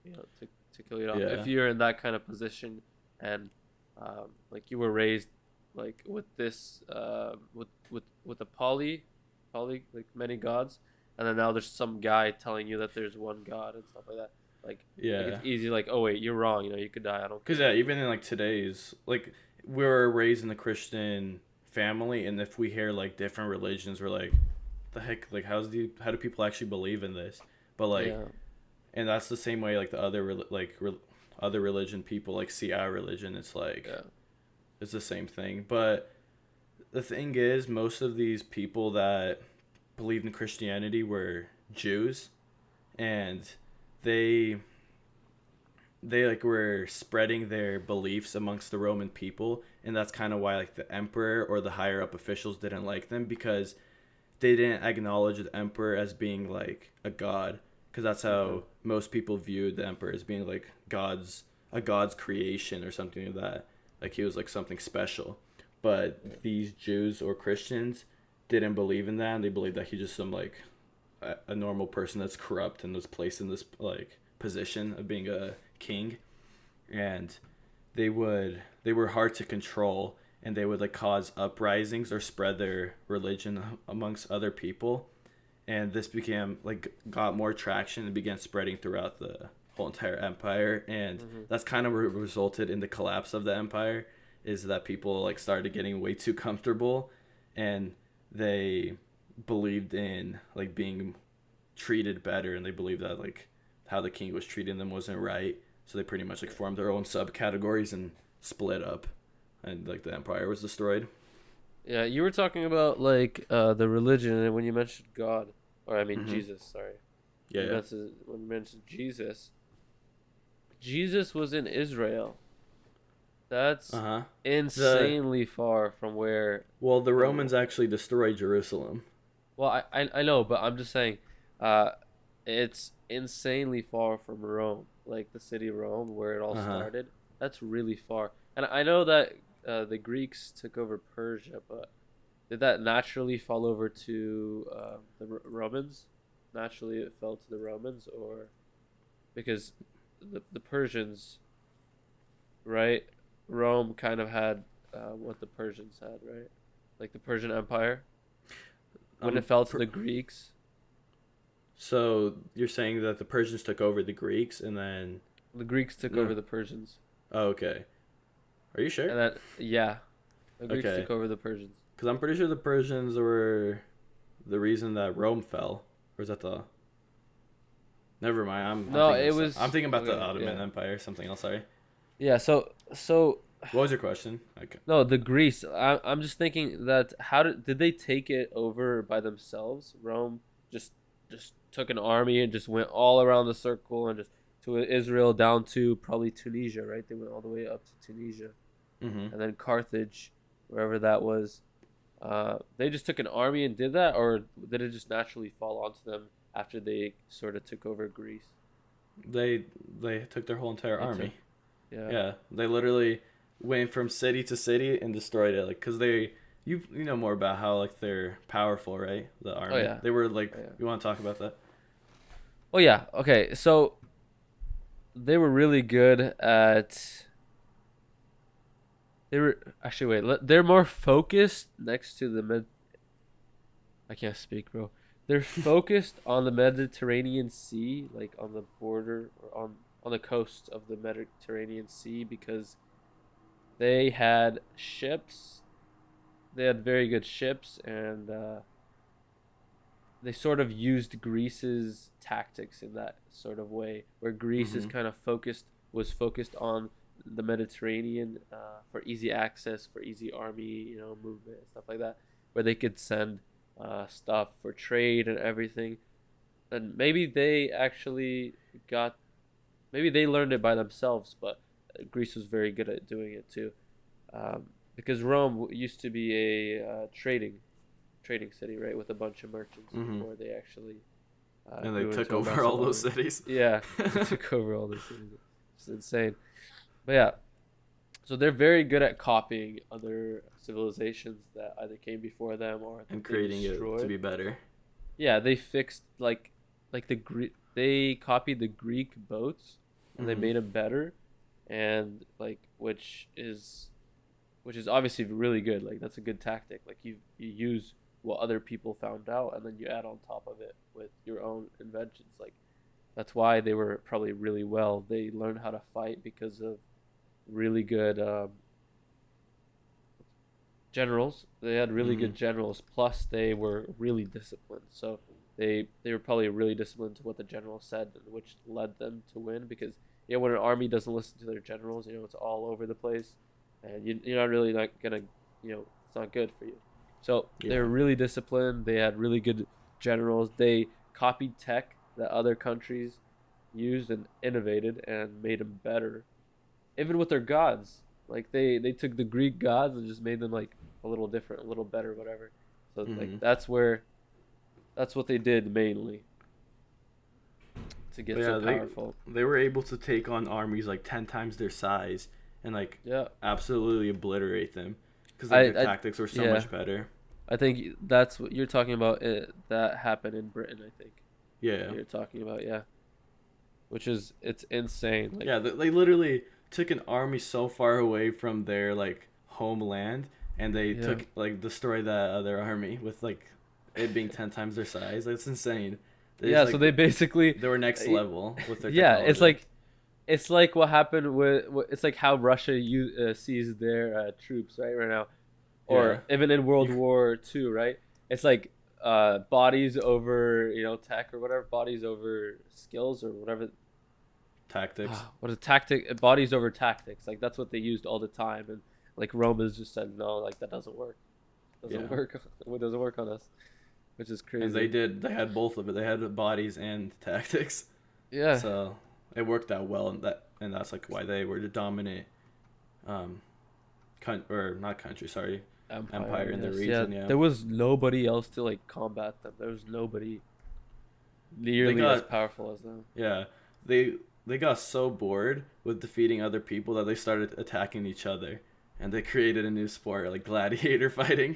to kill you off if Yeah. you're in that kind of position, and like you were raised like with this with a poly like many gods, and then now there's some guy telling you that there's one god and stuff like that. Like Yeah. it's easy, like, oh wait, you're wrong, you could die, I don't Because care. yeah, even in like today's like we were raised in the Christian family, and if we hear like different religions, we're like, the heck, like how do people actually believe in this? But like, Yeah. and that's the same way like the other other religion people like see our religion. It's like Yeah. it's the same thing. But the thing is, most of these people that believed in Christianity were Jews, and they they like were spreading their beliefs amongst the Roman people, and that's kind of why like the emperor or the higher up officials didn't like them, because they didn't acknowledge the emperor as being like a god, because that's Hmm. how most people viewed the emperor, as being like god's creation or something like that, like he was like something special. But these Jews or Christians didn't believe in that, and they believed that he's just some like a normal person that's corrupt and was placed in this like position of being a king. And they were hard to control, and they would like cause uprisings or spread their religion amongst other people. And this became like got more traction and began spreading throughout the whole entire empire. And Hmm. that's kind of what resulted in the collapse of the empire, is that people like started getting way too comfortable, and they believed in like being treated better, and they believed that like how the king was treating them wasn't right. So they pretty much like formed their own subcategories and split up, and like the empire was destroyed. Yeah, you were talking about like the religion, and when you mentioned God, or I mean Mm-hmm. Jesus, sorry. Yeah, yeah. When you mentioned Jesus, Jesus was in Israel. Uh That's huh. The insanely far from where Well, the from Romans actually destroyed Jerusalem. well, I know, but I'm just saying, uh, it's insanely far from Rome, like the city of Rome, where it all Uh huh. started. That's really far. And I know that the Greeks took over Persia, but did that naturally fall over to the Romans? Naturally, it fell to the Romans, or because the Persians, right? Rome kind of had what the Persians had, right? Like the Persian Empire when it Um. fell to Per- the Greeks. so you're saying that the Persians took over the Greeks, and then The Greeks took no? over the Persians. Oh, okay. Are you sure? And then the Greeks Okay, took over the Persians. because I'm pretty sure the Persians were the reason that Rome fell. Or is that the? Never mind. I'm No, thinking it of I'm was thinking about the okay. Ottoman Yeah, Empire. Something else. Sorry. yeah. So What was your question? Okay. no, the Greece. I'm just thinking that how did they take it over by themselves? Rome just just took an army and just went all around the circle and just to Israel down to probably Tunisia, right? They went all the way up to Tunisia Mm-hmm. and then Carthage, wherever that was. They just took an army and did that, or did it just naturally fall onto them after they sort of took over Greece? They they took their whole entire They took, army. yeah. Yeah, they literally went from city to city and destroyed it. Like, cause they, you know more about how like they're powerful, right? The Oh army. yeah. They were like, Oh yeah. you want to talk about that? Oh yeah. Okay. So they were really good at. They were actually wait. They're more focused next to the mid. I can't speak, bro. They're focused on the Mediterranean Sea, like on the border or on the coast of the Mediterranean Sea, because they had ships. They had very good ships, and they sort of used Greece's tactics in that sort of way, where Greece is Mm-hmm. kind of focused on the Mediterranean for easy access, for easy army, movement and stuff like that, where they could send stuff for trade and everything. And maybe they actually got, maybe they learned it by themselves, but Greece was very good at doing it too, because Rome used to be a trading city, right, with a bunch of merchants Mm-hmm. before they actually And they grew took into a over all massive those army. cities. Yeah, they took over all the cities. It's insane. But yeah, so they're very good at copying other civilizations that either came before them or And that they creating it to destroyed. be better. Yeah, they fixed like they copied the Greek boats and they Mm-hmm. made them better, and like which is obviously really good. Like that's a good tactic. Like you use what other people found out and then you add on top of it with your own inventions. Like that's why they were probably really well. They learned how to fight because of really good generals. They had really Mm-hmm. good generals. Plus, they were really disciplined. So they were probably really disciplined to what the general said, which led them to win. Because when an army doesn't listen to their generals, it's all over the place, and you're not really not gonna, it's not good for you. So they were Yeah. really disciplined. They had really good generals. They copied tech that other countries used and innovated and made them better, even with their gods. Like they took the Greek gods and just made them like a little different, a little better, whatever. So like Mm-hmm. that's what they did mainly to But get so yeah, powerful. they were able to take on armies like 10 times their size and like Yeah, absolutely obliterate them because I like their I tactics were so yeah, much better. I think that's what you're talking about. That happened in Britain, I think. Yeah. That you're talking about, yeah, which is it's insane. Like Yeah, they literally took an army so far away from their like homeland, and they yeah, took like destroyed that other army with like it being 10 times their size. That's insane. They just yeah. So like they basically, they were next uh, level with their yeah, technology. it's like what happened with it's like how Russia sees their troops right now, Yeah, or even in World you War II, right? It's like bodies over tech or whatever, bodies over skills or whatever. tactics. What a tactic, bodies over tactics. Like that's what they used all the time, and like Rome has just said no, like that doesn't work. Doesn't Yeah, work. It doesn't work on us, which is and they crazy. did. They had both of it. They had bodies and tactics, Yeah, so it worked out well, and that's like why they were the dominant, um, or not country. Sorry, empire empire. in the Yes, yeah. region. Yeah, There was nobody else to like combat them. There was nobody they nearly as got powerful as them. yeah they they got so bored with defeating other people that they started attacking each other, and they created a new sport like gladiator fighting.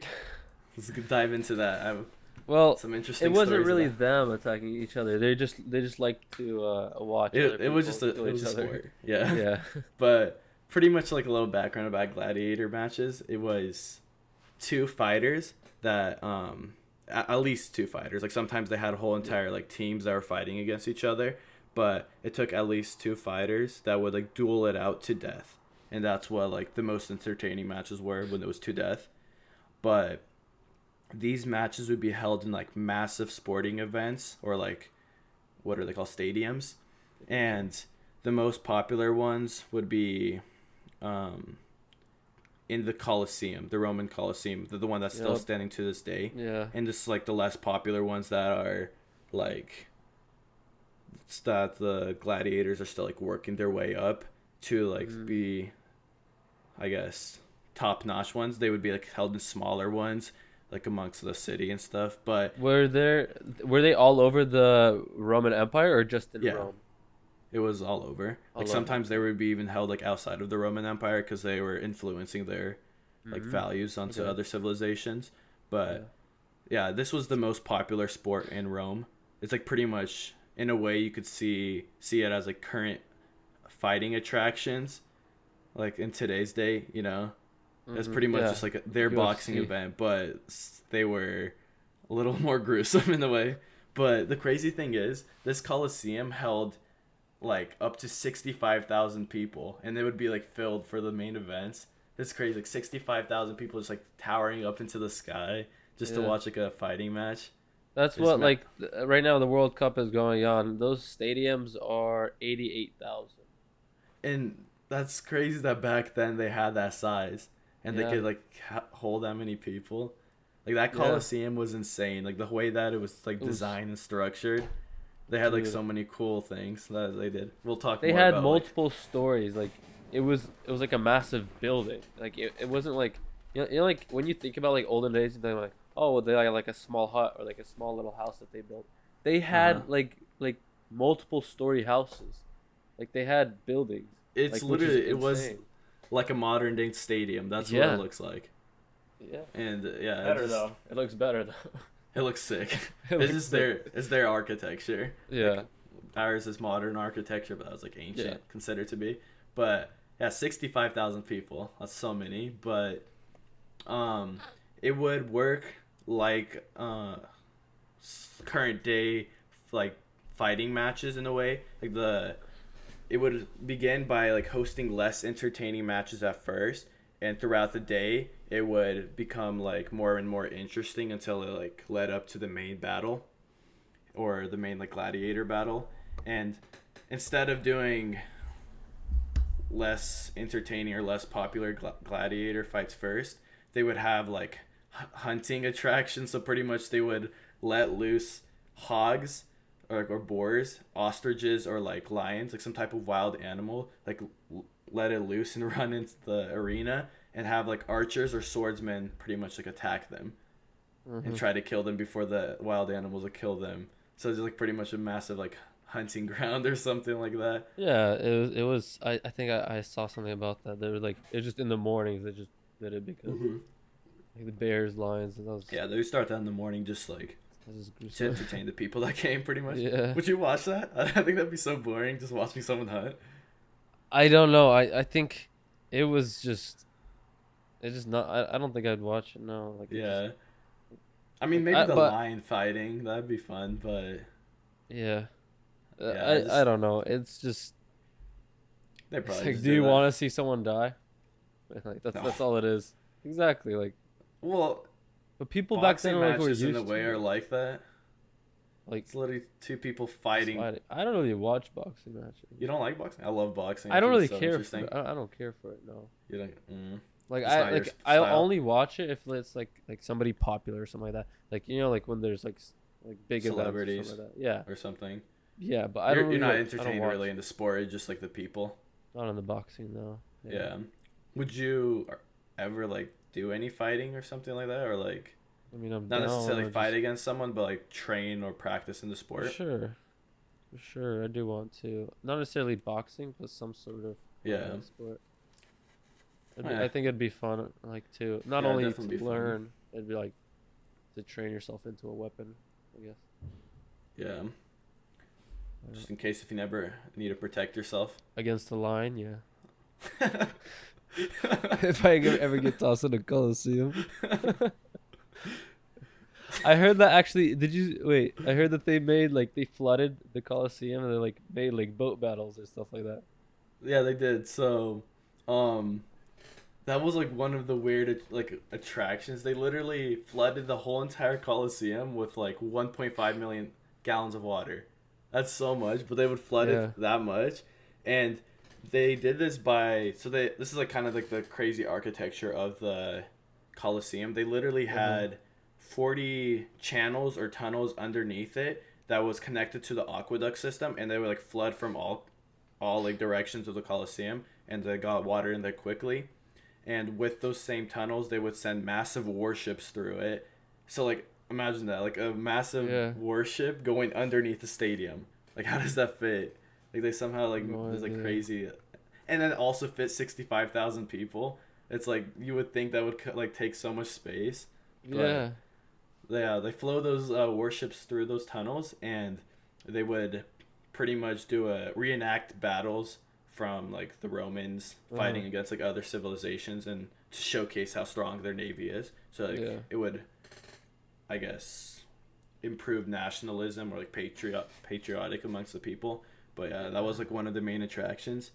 Let's dive into that. I have Well, some it interesting wasn't stories of really that. them attacking each other. They just like to watch other It was people just a kill it was each a other. sport. Yeah. Yeah. But pretty much like a little background about gladiator matches. It was two fighters that at least two fighters. Like sometimes they had a whole Yeah. entire like teams that were fighting against each other, but it took at least two fighters that would like duel it out to death. and that's what like the most entertaining matches were when it was to death. But these matches would be held in like massive sporting events, or like what are they called, stadiums, and the most popular ones would be um, in the Colosseum, the Roman Colosseum, the one that's still Yep. standing to this day. Yeah. And just like the less popular ones that are like that the gladiators are still like working their way up to like be, I guess, top notch ones. They would be like held in smaller ones, like amongst the city and stuff. But Were they all over the Roman Empire or just in yeah, Rome? it was all over. All Like over. sometimes they would be even held like outside of the Roman Empire because they were influencing their like values onto Okay. other civilizations. But Yeah. yeah, this was the most popular sport in Rome. It's like pretty much in a way you could see it as like current fighting attractions, like in today's day. You know, it's pretty much Yeah. just like their boxing UFC. event, but they were a little more gruesome in a way. But the crazy thing is, this Coliseum held like up to 65,000 people, and they would be like filled for the main events. It's crazy, like 65,000 people just like towering up into the sky just to Yeah. watch like a fighting match. That's There's what ma- like right now the World Cup is going on. Those stadiums are 88,000. And that's crazy that back then they had that size and they Yeah. could like hold that many people. Like that Yeah. Coliseum was insane. Like the way that it was like It was- designed and structured. They had like Dude. so many cool things that they did. We'll talk They more had about multiple stories. Like it was like a massive building. Like it wasn't like like when you think about like olden days, they're like, oh, well, they had like a small hut or like a small little house that they built. They had Uh-huh. like multiple story houses. Like they had buildings. it's Like, which is literally it was insane. like a modern day stadium. That's what Yeah. it looks like. Yeah. And yeah, Better though. It looks better though. it looks sick. It It's looks just sick. their architecture. Yeah. Ours is modern architecture, but that was like ancient Yeah. considered to be. But yeah, 65,000 people. That's so many. But it would work like current day like fighting matches in a way. Like it would begin by like hosting less entertaining matches at first, and throughout the day it would become like more and more interesting until it like led up to the main battle, or the main like gladiator battle. And instead of doing less entertaining or less popular gladiator fights first, they would have like hunting attractions. So pretty much they would let loose hogs or boars, ostriches, or like lions, like some type of wild animal, like let it loose and run into the arena, and have like archers or swordsmen pretty much like attack them and try to kill them before the wild animals would kill them. So it's like pretty much a massive like hunting ground or something like that. Yeah, it was I think I saw something about that. They were like it's just in the mornings they just did it because like the bears, lions, and those. Yeah, they would start that in the morning just like This is to gruesome. entertain the people that came pretty much. Yeah. Would you watch that? I think that'd be so boring just watching someone hunt. I don't know. I think it was just it's just not. I don't think I'd watch it. No. Like it Yeah. just- I mean, maybe the but lion fighting, that'd be fun, but yeah. Yeah, I don't know. It's just they it's probably like, just do you that. want to see someone die? Like No. that's all it is. Exactly. Like, Well, but people back boxing then were like were matches used in a way to are like that. like It's literally two people fighting. fighting. I don't really watch boxing matches. You don't like boxing? I love boxing. I don't think really it's so care for interesting. it. I don't care for it. No. You don't. Like It's I not your like I'll style. only watch it if it's like somebody popular or something like that. Like like when there's like like big events or Celebrities. something like that. Yeah. Or something. Yeah, but I don't really You're not I don't entertained watch, really in the sport. It's just like the people. not in the boxing though. Yeah. Would you ever like do any fighting or something like that, or like I mean, I'm not down, necessarily I fight just- against someone, but like train or practice in the For sport? sure. For sure, I do want to. Not necessarily boxing, but some sort of Yeah. sport. Yeah. I think it'd be fun, like to not Yeah, only definitely to be fun. learn, it'd be like to train yourself into a weapon. I guess. Yeah. Just in case if you never need to protect yourself. Against the line, yeah. If I ever get tossed in a coliseum. I heard that actually. Did you wait? I heard that they flooded the coliseum and they like made like boat battles or stuff like that. Yeah, they did. So Um, that was like one of the weird like attractions. They literally flooded the whole entire Coliseum with like 1.5 million gallons of water. That's so much, but they would flood it Yeah. that much, and they did this by so they this is like kind of like the crazy architecture of the Coliseum. They literally Uh-huh. had 40 channels or tunnels underneath it that was connected to the aqueduct system, and they would like flood from all like directions of the Coliseum, and they got water in there quickly. And with those same tunnels, they would send massive warships through it. So like imagine that, like a massive Yeah. warship going underneath the stadium. Like how does that fit? Like they somehow like No there's like idea. crazy, and then also fit 65,000 people. It's like you would think that would like take so much space, but Yeah. they flow those warships through those tunnels, and they would pretty much do a reenact battles from like the Romans Uh-huh. fighting against like other civilizations and to showcase how strong their navy is. So like Yeah. it would, I guess, improve nationalism or like patriotic amongst the people. But yeah, that was like one of the main attractions.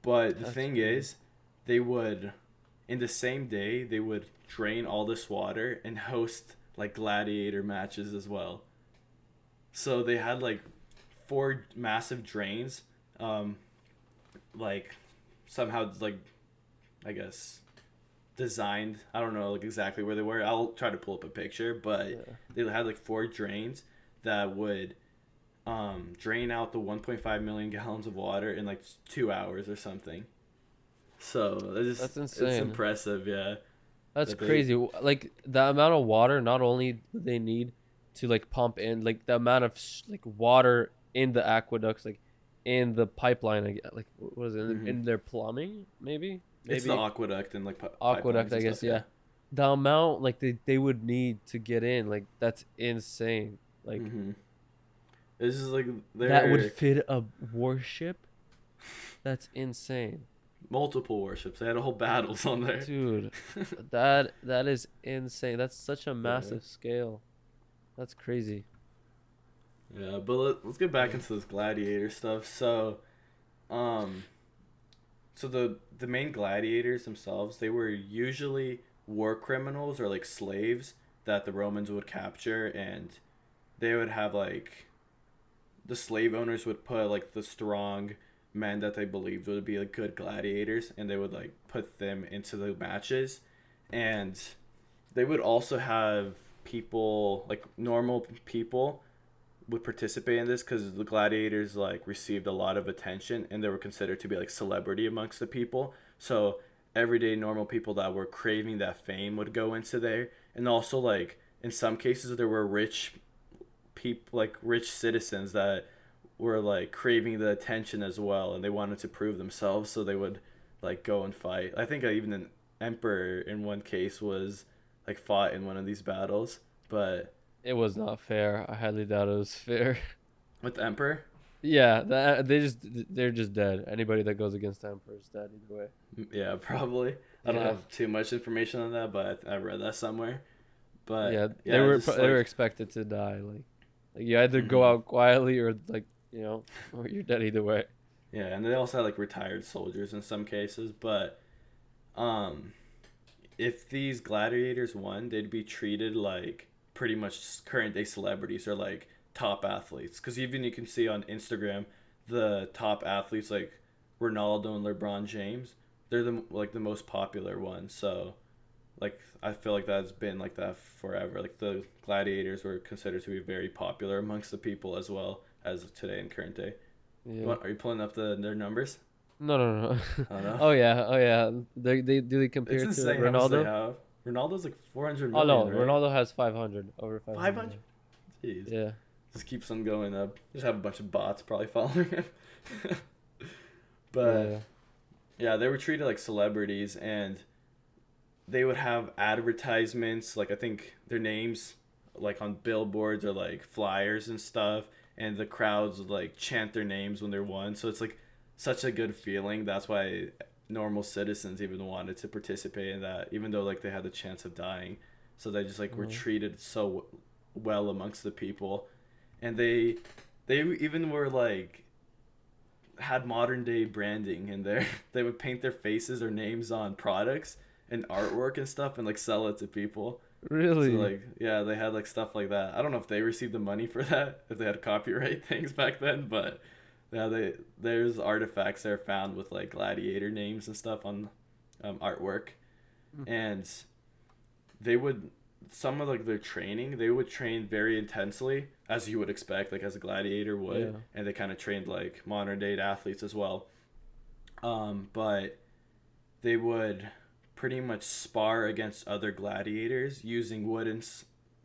But the That's thing crazy. is, they would in the same day they would drain all this water and host like gladiator matches as well. So they had like four massive drains, um, like somehow like I guess designed. I don't know like exactly where they were. I'll try to pull up a picture, but Yeah. they had like four drains that would drain out the 1.5 million gallons of water in like 2 hours or something. So That's it's insane. impressive, yeah. That's That they crazy. Like the amount of water not only do they need to like pump in, like the amount of like water in the aqueducts, like in the pipeline, like what is it hmm in their plumbing? Maybe, it's the maybe aqueduct and like aqueduct. pipelines I and guess stuff, yeah. yeah. The amount like they would need to get in, like that's insane. Like hmm It's just like that would they're fit a warship. That's insane, multiple warships. They had a whole battles on there. dude. That is insane. That's such a Yeah. massive scale. That's crazy. Yeah, but let's get back Yeah. into this gladiator stuff. Um, so the main gladiators themselves, they were usually war criminals or like slaves that the Romans would capture, and they would have like the slave owners would put like the strong men that they believed would be like good gladiators, and they would like put them into the matches, and they would also have people like normal people would participate in this because the gladiators like received a lot of attention and they were considered to be like celebrity amongst the people. So everyday normal people that were craving that fame would go into there, and also like in some cases there were rich people like rich citizens that were like craving the attention as well, and they wanted to prove themselves, so they would like go and fight. I think even an emperor in one case was like fought in one of these battles, but It was not fair. I highly doubt it was fair. with the emperor. Yeah, they're just dead. Anybody that goes against the emperor is dead either way. Yeah, probably. I don't Yeah, have too much information on that, but I read that somewhere. yeah, But yeah, just they were like, expected to die. Like you either go hmm out quietly or or you're dead either way. yeah, and they also had like retired soldiers in some cases. But um, if these gladiators won, they'd be treated like pretty much current day celebrities or like top athletes. Because even you can see on Instagram, the top athletes like Ronaldo and LeBron James, they're the most popular ones. So like I feel like that's been like that forever. Like the gladiators were considered to be very popular amongst the people as well as today in current day. Yeah. Are you pulling up their numbers? No, no, no. I don't know. Oh yeah, oh yeah. They do they It's compare to insane how much they Ronaldo? have. Ronaldo's like 400 Oh no, million, right? Ronaldo has 500 over 500. 500. Jeez, Yeah, just keeps on going up. Just have a bunch of bots probably following him. But yeah. yeah, they were treated like celebrities, and they would have advertisements. Like I think their names, like on billboards or like flyers and stuff, and the crowds would like chant their names when they're won. So it's like such a good feeling. That's why normal citizens even wanted to participate in that, even though like they had the chance of dying. So they just like were Mhm. treated so well amongst the people, and they even were like had modern day branding in there. They would paint their faces or names on products and artwork and stuff and like sell it to people. So Really? like yeah, they had like stuff like that. I don't know if they received the money for that, if they had copyright things back then, but yeah, there's artifacts that are found with like gladiator names and stuff on artwork, and they would some of like their training they would train very intensely as you would expect like as a gladiator would, Yeah. and they kind of trained like modern day athletes as well. But they would pretty much spar against other gladiators using wooden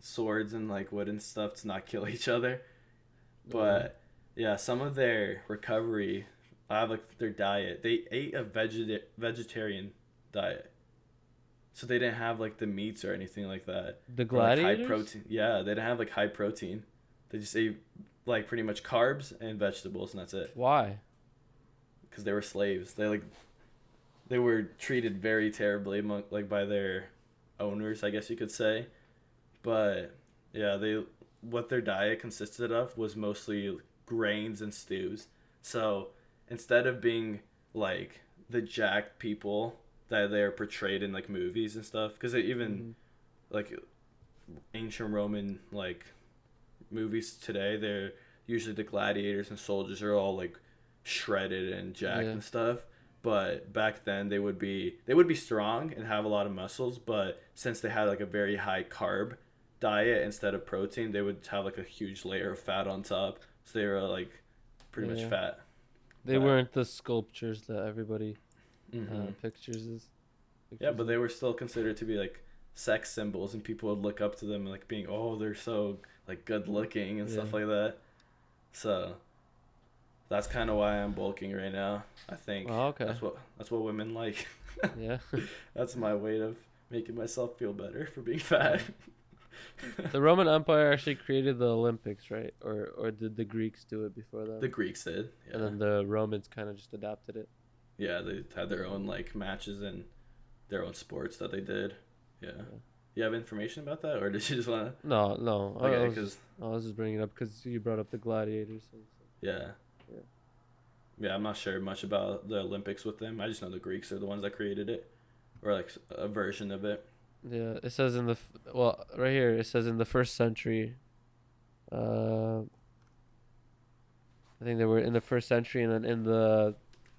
swords and like wooden stuff to not kill each other. Uh, But yeah, some of their recovery, I have like their diet. They ate a vegetarian diet, so they didn't have like the meats or anything like that, the or like high gladiators? protein. Yeah, they didn't have like high protein. They just ate like pretty much carbs and vegetables, and that's it. Why? Because they were slaves. They were treated very terribly among, like by their owners, I guess you could say. But yeah, they what their diet consisted of was mostly grains and stews. So instead of being like the jacked people that they're portrayed in like movies and stuff, because even Hmm. like ancient Roman like movies today, they're usually the gladiators and soldiers are all like shredded and jacked Yeah. and stuff. But back then they would be strong and have a lot of muscles, but since they had like a very high carb diet instead of protein, they would have like a huge layer of fat on top. So they were like pretty much Yeah. fat. They But weren't the sculptures that everybody hmm pictures is yeah, pictures but of. they were still considered to be like sex symbols, and people would look up to them like being they're so like good looking and Yeah. stuff like that. So that's kind of why I'm bulking right now. I think Oh, okay. that's what women like. Yeah. That's my way of making myself feel better for being fat. Yeah. The Roman Empire actually created the Olympics, right? Or did the Greeks do it before The them? Greeks did, And yeah. then the Romans kind of just adapted it. Yeah, they had their own like matches and their own sports that they did. Yeah. Yeah. You have information about that, or did you just want No, no. to? Okay, because I was just bringing it up because you brought up the gladiators. And stuff. yeah, Yeah. yeah, I'm not sure much about the Olympics with them. I just know the Greeks are the ones that created it, or like a version of it. Yeah, it says in the well right here it says in the first century. Uh, I think they were in the first century, and then in the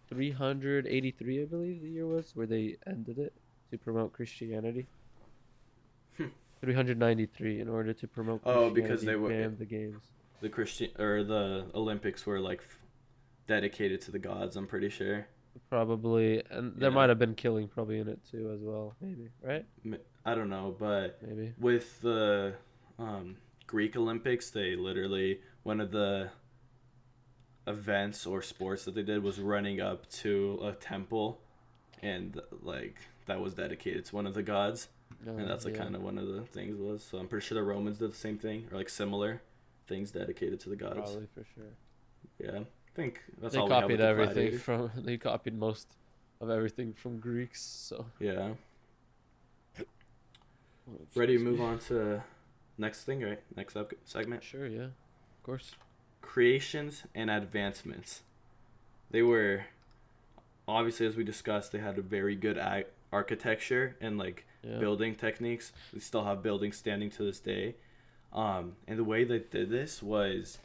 383, I believe the year was, where they ended it to promote Christianity. 393, in order to promote Oh, because Christianity, they were banned the games. the Christian or the Olympics were like dedicated to the gods. I'm pretty sure. Probably, and there Yeah. might have been killing probably in it too as well. Maybe, right? I don't know, but Maybe. with the Greek Olympics, they literally one of the events or sports that they did was running up to a temple, and like that was dedicated to one of the gods, and that's like Yeah, kind of one of the things was. So I'm pretty sure the Romans did the same thing or like similar things dedicated to the gods. probably for sure. Yeah, I think that's They all we have with copied the everything gladiators. from. They copied most of everything from Greeks. So. Yeah. Oh, Ready to excuse move me. on to next thing, right? Next segment. Sure. Yeah. Of course. Creations and advancements. They were obviously, as we discussed, they had a very good architecture and like Yeah. building techniques. We still have buildings standing to this day. And the way they did this was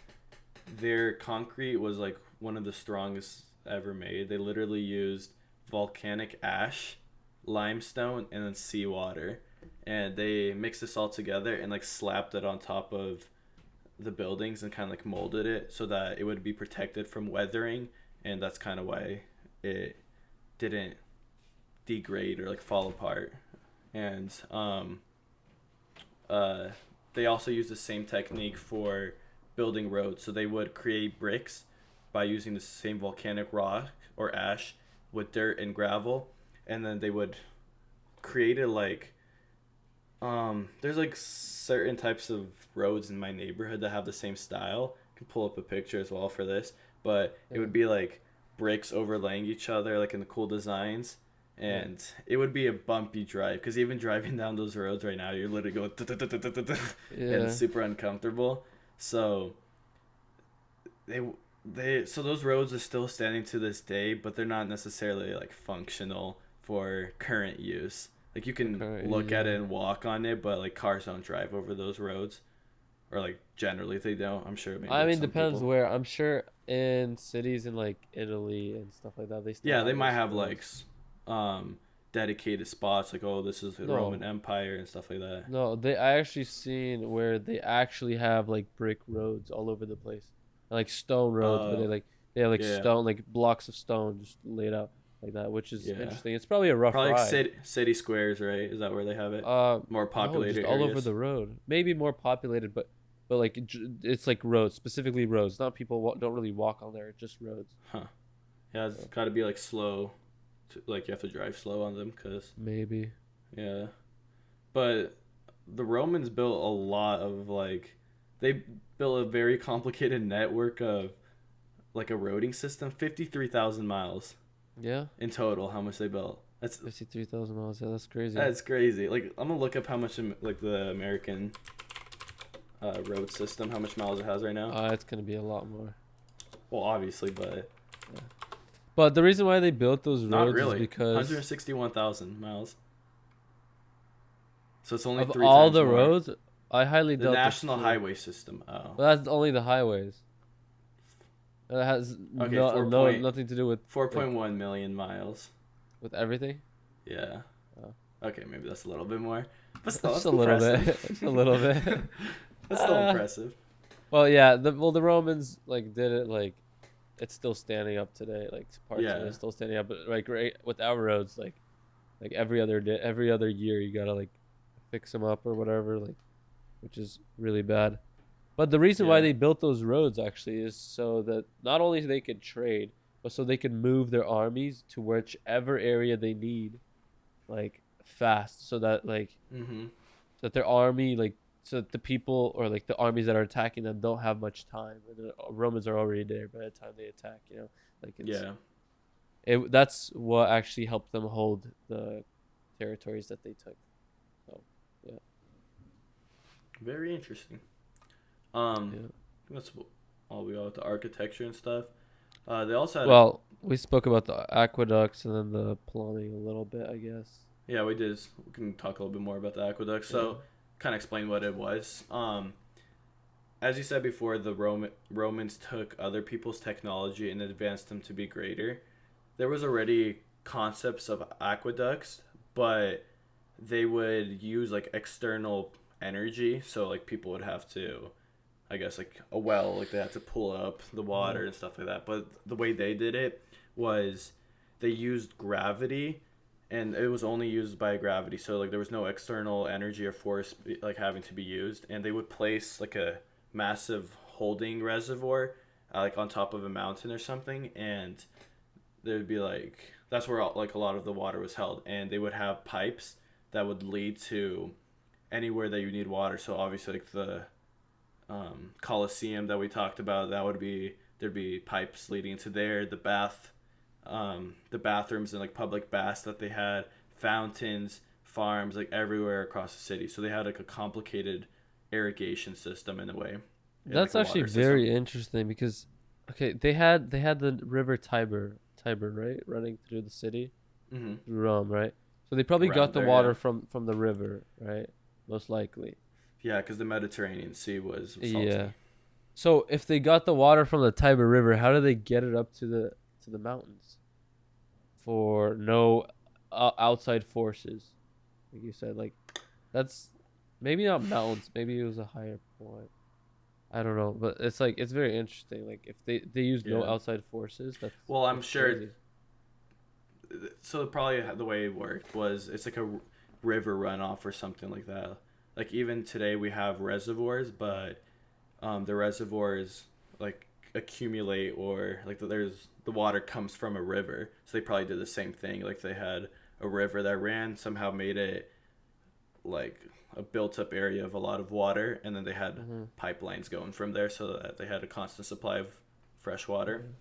their concrete was like one of the strongest ever made. They literally used volcanic ash, limestone, and then seawater, and they mixed this all together and like slapped it on top of the buildings and kind of like molded it so that it would be protected from weathering, and that's kind of why it didn't degrade or like fall apart. And uh, they also use the same technique for building roads. So they would create bricks by using the same volcanic rock or ash with dirt and gravel, and then they would create it like there's like certain types of roads in my neighborhood that have the same style. I can pull up a picture as well for this, but it Yeah. would be like bricks overlaying each other like in the cool designs, Yeah. and it would be a bumpy drive because even driving down those roads right now you're literally going and Yeah. it's super uncomfortable. So they So those roads are still standing to this day, but they're not necessarily like functional for current use. Like you can Okay, look at yeah. it and walk on it, but like cars don't drive over those roads, or like generally they don't. I'm sure maybe I like mean, some depends people. where. I'm sure in cities in like Italy and stuff like that, they still Yeah, they have might those have like roads. um dedicated spots like, oh, this is the Roman No, Empire and stuff like that. no, I actually seen where they actually have like brick roads all over the place, like stone roads where Uh they have like yeah, stone, like blocks of stone just laid out like that, which is yeah. interesting. It's probably a rough Probably like ride. city squares, right? Is that where they have it? More No, just populated all over areas. the road. Maybe more populated, but like it's like roads, specifically roads. Not people don't really walk on there, just roads. Huh. Yeah, it's So got to be like slow. Like you have to drive slow on them, cause maybe. yeah. But the Romans built a lot of they built a very complicated network of like a roading system. 53,000 miles Yeah. in total. How much they built? That's 53,000 miles. Yeah, that's crazy. that's crazy. Like I'm gonna look up how much like the American road system, how much miles it has right now. It's gonna be a lot more. Well, obviously, but Yeah. But the reason why they built those not roads is really. because 161,000 miles. So it's only of three all times the more. roads, I highly The doubt that's National true. Highway System. Oh. But that's only the highways. It has Okay, nothing to do with four like point one million miles. with everything. Yeah. Oh. Okay, maybe that's a little bit more. But still, Just that's a little bit. impressive. Just a little bit. That's still Uh, impressive. well, yeah. The Romans like did it like it's still standing up today. Like parts of it Yeah. is still standing up. But like right with our roads, like every other day, every other year, you gotta like fix them up or whatever. Like, which is really bad. But the reason why Yeah. they built those roads actually is so that not only they could trade, but so they could move their armies to whichever area they need, like fast, so that like Mm-hmm. so that their army like so that the people or like the armies that are attacking them don't have much time. The Romans are already there by the time they attack. Like Yeah. that's what actually helped them hold the territories that they took. So yeah, Very interesting. Um, yeah. that's all we got with the architecture and stuff. They also had a Well, we spoke about the aqueducts and then the plumbing a little bit, I guess. yeah, we did. We can talk a little bit more about the aqueduct. Yeah. So, kind of explain what it was. As you said before, the Romans took other people's technology and advanced them to be greater. There was already concepts of aqueducts, but they would use like external energy. So like people would have to, I guess like a well, like they had to pull up the Uh-huh. water and stuff like that. But the way they did it was they used gravity, and it was only used by gravity. So like there was no external energy or force like having to be used, and they would place like a massive holding reservoir like on top of a mountain or something, and there'd be like that's where like a lot of the water was held, and they would have pipes that would lead to anywhere that you need water. So obviously like the Coliseum that we talked about, that would be there'd be pipes leading into there. The bathrooms and like public baths that they had, fountains, farms, like everywhere across the city. So they had like a complicated irrigation system in a way, and like That's a actually water system. very interesting because okay, they had the river Tiber, right, running through the city, Mm-hmm. through Rome, right? So they probably got Around the there, yeah, water from the river, right? Most likely. yeah, because the Mediterranean Sea was Yeah. salty. So if they got the water from the Tiber River, how do they get it up to the mountains for no outside forces? Like you said, like that's maybe not mountains, maybe it was a higher point. I don't know, but it's like it's very interesting. Like if they use no Yeah. outside forces, Well, I'm that's sure. crazy. So probably the way it worked was it's like a river runoff or something like that. Like even today we have reservoirs, but the reservoirs like accumulate, or like there's the water comes from a river. So they probably did the same thing. Like they had a river that ran, somehow made it like a built up area of a lot of water, and then they had Hmm. pipelines going from there so that they had a constant supply of fresh water. Yeah.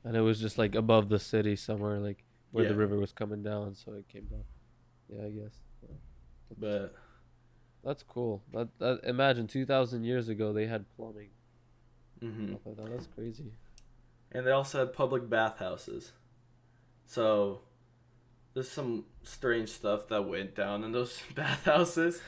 And it was just like above the city somewhere, like where the Yeah, river was coming down, so it came down. Yeah, I guess. Yeah. That's, but that's cool. That imagine 2,000 years ago they had plumbing hmm stuff like that. That's crazy. and they also had public bathhouses. So there's some strange stuff that went down in those bathhouses.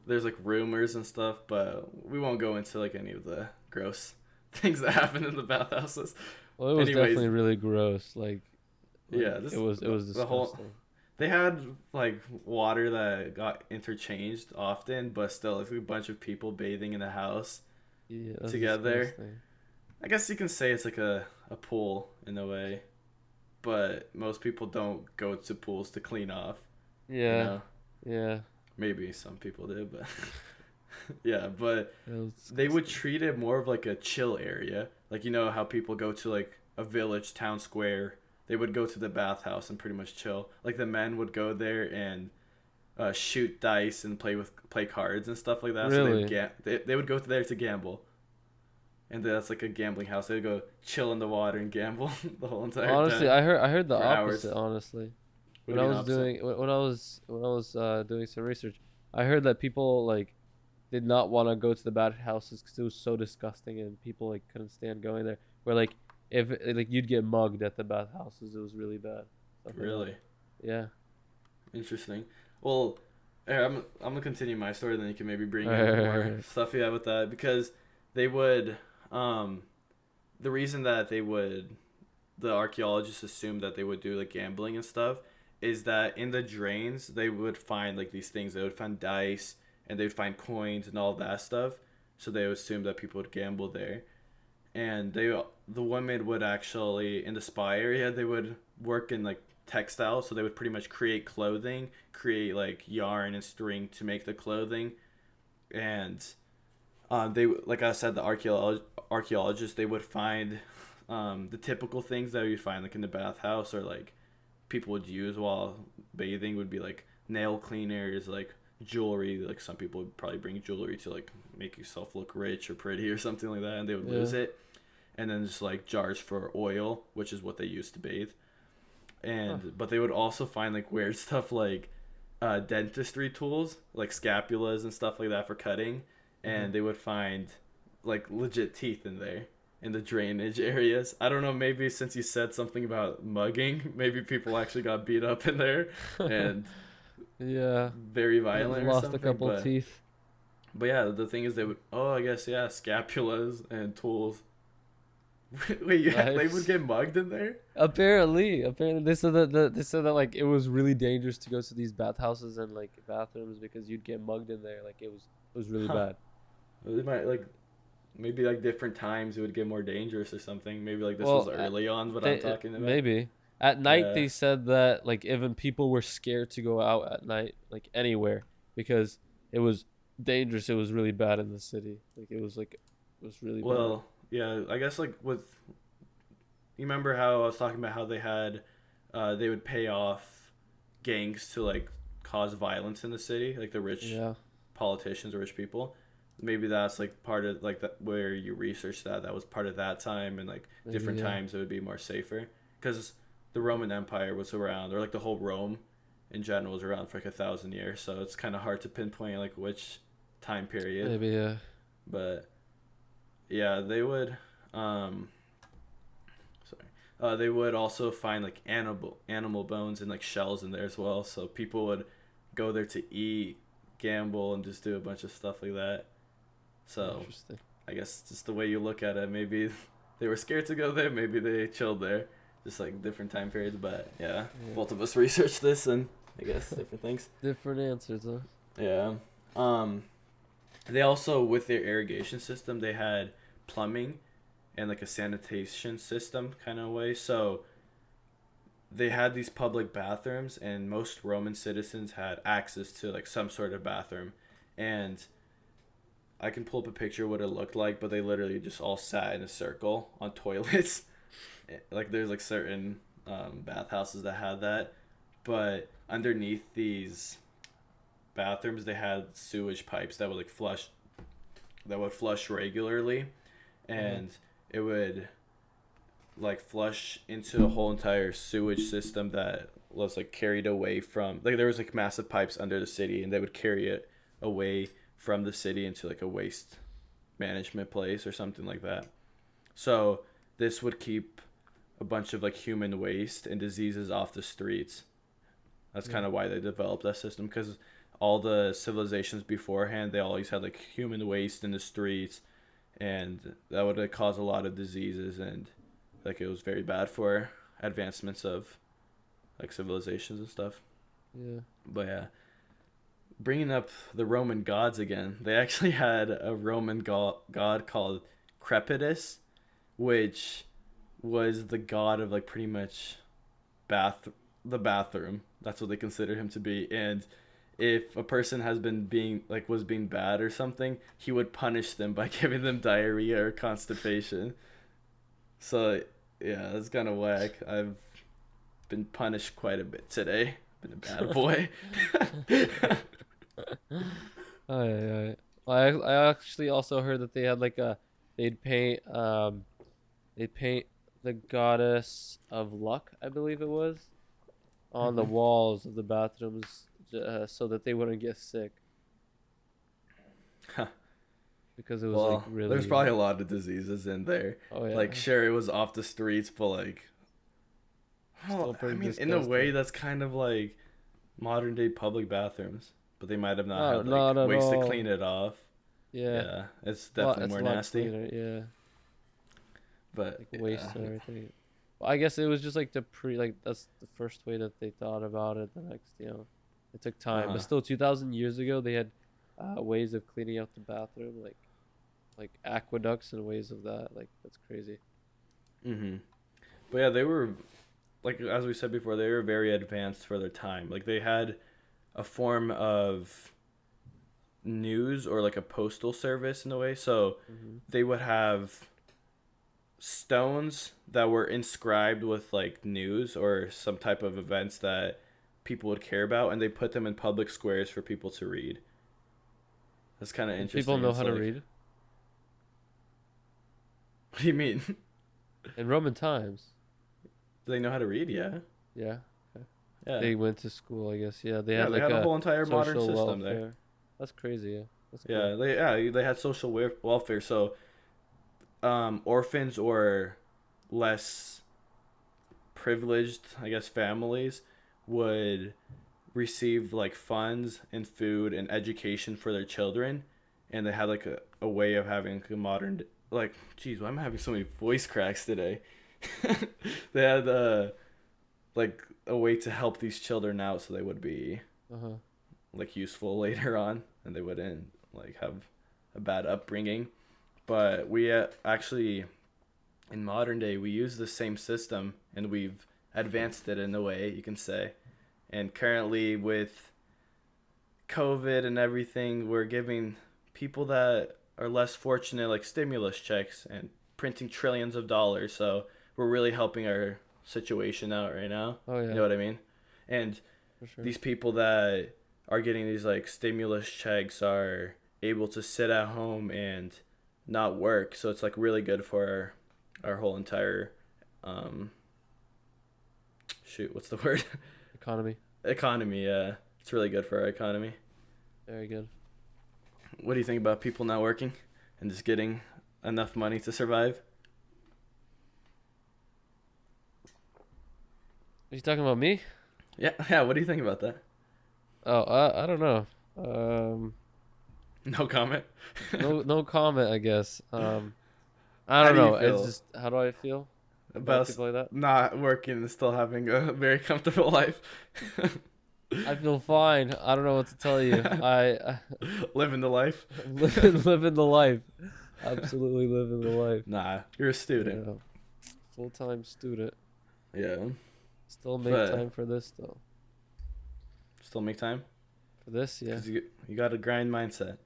There's like rumors and stuff, but we won't go into like any of the gross things that happened in the bathhouses. Well, it was Anyways, definitely really gross. Like yeah, this it was the whole disgusting. they had like water that got interchanged often, but still it's like a bunch of people bathing in the house Yeah, that's together. disgusting. I guess you can say it's like a pool in a way, but most people don't go to pools to clean off, you Yeah, know? yeah, Maybe some people do, but yeah, but it was they would disgusting. treat it more of like a chill area. Like, you know how people go to like a village, town square, they would go to the bathhouse and pretty much chill. Like the men would go there and shoot dice and play cards and stuff like that. So Really? they would go there to gamble, and that's like a gambling house. They would go chill in the water and gamble the whole entire Honestly, time I heard the for hours. opposite. Honestly, What do you mean opposite? when I was doing some research, I heard that people like did not want to go to the bathhouses because it was so disgusting and people like couldn't stand going there. Where like if like you'd get mugged at the bathhouses, it was really bad. Stuff like that. Really Yeah. interesting. Well, I'm gonna continue my story, then you can maybe bring in more Alright. stuff you have with that because they would um the reason that the archaeologists assumed that they would do like gambling and stuff is that in the drains they would find like these things. They would find dice and they'd find coins and all that stuff. So they would assume that people would gamble there. And the women would actually in the spa area they would work in like textiles, so they would pretty much create clothing, create like yarn and string to make the clothing. And they like I said, the archaeologists they would find the typical things that you find like in the bathhouse or like people would use while bathing would be like nail cleaners, like jewelry. Like some people would probably bring jewelry to like make yourself look rich or pretty or something like that, and they would Yeah. lose it. And then just like jars for oil, which is what they used to bathe. Huh. And but they would also find like weird stuff like dentistry tools, like scapulas and stuff like that for cutting. Hmm. And they would find like legit teeth in there in the drainage areas. I don't know, maybe since you said something about mugging, maybe people actually got beat up in there and Yeah. very violent or Lost a something. couple But yeah, the thing is they would I guess yeah, scapulas and tools. Wait, yeah, they would Nice. get mugged in there? Apparently, they said that like it was really dangerous to go to these bathhouses and like bathrooms because you'd get mugged in there. Like it was really Huh. bad. They might like maybe like different times it would get more dangerous or something. Maybe like this was Well, early on what I'm talking about. maybe at night Yeah. they said that like even people were scared to go out at night like anywhere because it was dangerous. It was really bad in the city. Like it was really bad. Well, yeah, I guess like with you remember how I was talking about how they had they would pay off gangs to like cause violence in the city, like the rich Yeah, politicians or rich people. Maybe that's like part of like that where you research that was part of that time, and like maybe different yeah. times it would be more safer because the Roman Empire was around, or like the whole Rome in general was around for like 1,000 years, so it's kind of hard to pinpoint like which time period. Maybe yeah. But yeah, they would sorry, they would also find like animal bones and like shells in there as well, so people would go there to eat, gamble, and just do a bunch of stuff like that. So Interesting. I guess just the way you look at it, maybe they were scared to go there, maybe they chilled there, just like different time periods. But yeah, Yeah. both of us researched this, and I guess different things. Different answers, huh? Yeah. Um, they also with their irrigation system, they had plumbing and like a sanitation system kind of way. So they had these public bathrooms, and most Roman citizens had access to like some sort of bathroom, and I can pull up a picture of what it looked like, but they literally just all sat in a circle on toilets. Like there's like certain bathhouses that had that, but underneath these bathrooms they had sewage pipes that would flush regularly, Hmm. and it would like flush into a whole entire sewage system that was like carried away from like there was like massive pipes under the city, and they would carry it away from the city into like a waste management place or something like that. So this would keep a bunch of like human waste and diseases off the streets. That's Yeah. kind of why they developed that system, because all the civilizations beforehand, they always had like human waste in the streets, and that would cause a lot of diseases, and like it was very bad for advancements of like civilizations and stuff. Yeah. But yeah, bringing up the Roman gods again, they actually had a Roman god called Crepitus, which was the god of like pretty much the bathroom. That's what they considered him to be. And if a person has been being like was being bad or something, he would punish them by giving them diarrhea or constipation. So yeah, that's kind of whack. I've been punished quite a bit today. Been a bad boy. I I actually also heard that they had like a they'd paint they'd paint the goddess of luck, I believe it was, on the Hmm. walls of the bathrooms so that they wouldn't get sick because it was like Well, there's really probably a lot of diseases in there. oh yeah, Like, sure, it was off the streets, but like, still well, I pretty mean, in a way, disgusting. that's kind of like modern day public bathrooms, but they might have not No, had like not at ways to all. clean it off. Yeah, Yeah, it's well, definitely it's a more lot nasty. cleaner. Yeah, But like yeah, waste and everything. Well, I guess it was just like like that's the first way that they thought about it. The next, it took uh time, but huh. still, 2,000 years ago, they had ways of cleaning out the bathroom, like aqueducts and ways of that. Like that's crazy. Mhm. But yeah, they were like as we said before, they were very advanced for their time. Like they had a form of news or like a postal service in a way. So Hmm. they would have stones that were inscribed with like news or some type of events that people would care about, and they put them in public squares for people to read. That's kind of Did people interesting. know It's how to like, read what do you mean? in Roman times? Do they know how to read? Yeah. Yeah, okay. Yeah. They went to school, I guess. Yeah, they Yeah, had they like had a a whole entire modern social system there. welfare. That's crazy. Yeah, that's cool. They had social welfare. So orphans or less privileged, I guess, families would receive like funds and food and education for their children, and they had like a way of having a modern like, geez, why am I having so many voice cracks today? They had like a way to help these children out so they would be Uh huh. like useful later on, and they wouldn't like have a bad upbringing. But we actually in modern day we use the same system, and we've advanced it in a way you can say. And currently with COVID and everything, we're giving people that are less fortunate like stimulus checks and printing trillions of dollars. So we're really helping our situation out right now. Oh You yeah, know what I mean? And for sure. these people that are getting these like stimulus checks are able to sit at home and not work. So it's like really good for our whole entire um shoot, what's the word? Economy, Economy, yeah. It's really good for our economy. very good. What do you think about people not working and just getting enough money to survive? Are you talking about me? Yeah, yeah, what do you think about that? Oh, I don't know. Um, No comment. no comment, I guess. I How don't do you know. It's feel just how do I feel about about people like that? not working and still having a very comfortable life? I feel fine. I don't know what to tell you. I Living the life. living the life. Absolutely living the life. Nah, you're a student. Yeah. Full-time student. Yeah, Still make but time for this though. still make time For this, yeah. because you got a grind mindset.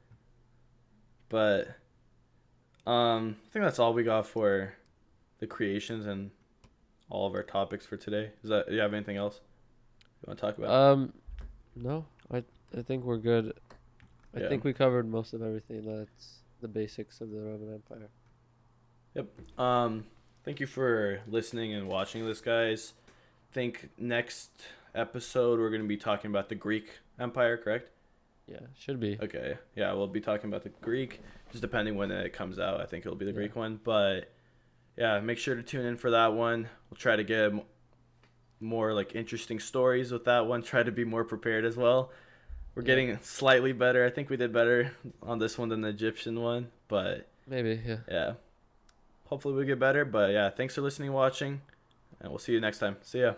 But I think that's all we got for the creations and all of our topics for today. Is that, do you have anything else you want to talk about? No. I think we're good. I Yeah. think we covered most of everything. That's the basics of the Roman Empire. Yep. Thank you for listening and watching this, guys. Think next episode we're gonna be talking about the Greek Empire, correct? Yeah, should be. Okay. Yeah, we'll be talking about the Greek, just depending when it comes out. I think it'll be the Yeah. Greek one, but yeah, make sure to tune in for that one. We'll try to get more like interesting stories with that one. Try to be more prepared as well. We're Yeah, getting slightly better. I think we did better on this one than the Egyptian one, but maybe. Yeah. yeah, hopefully we get better. But yeah, thanks for listening, watching, and we'll see you next time. See ya.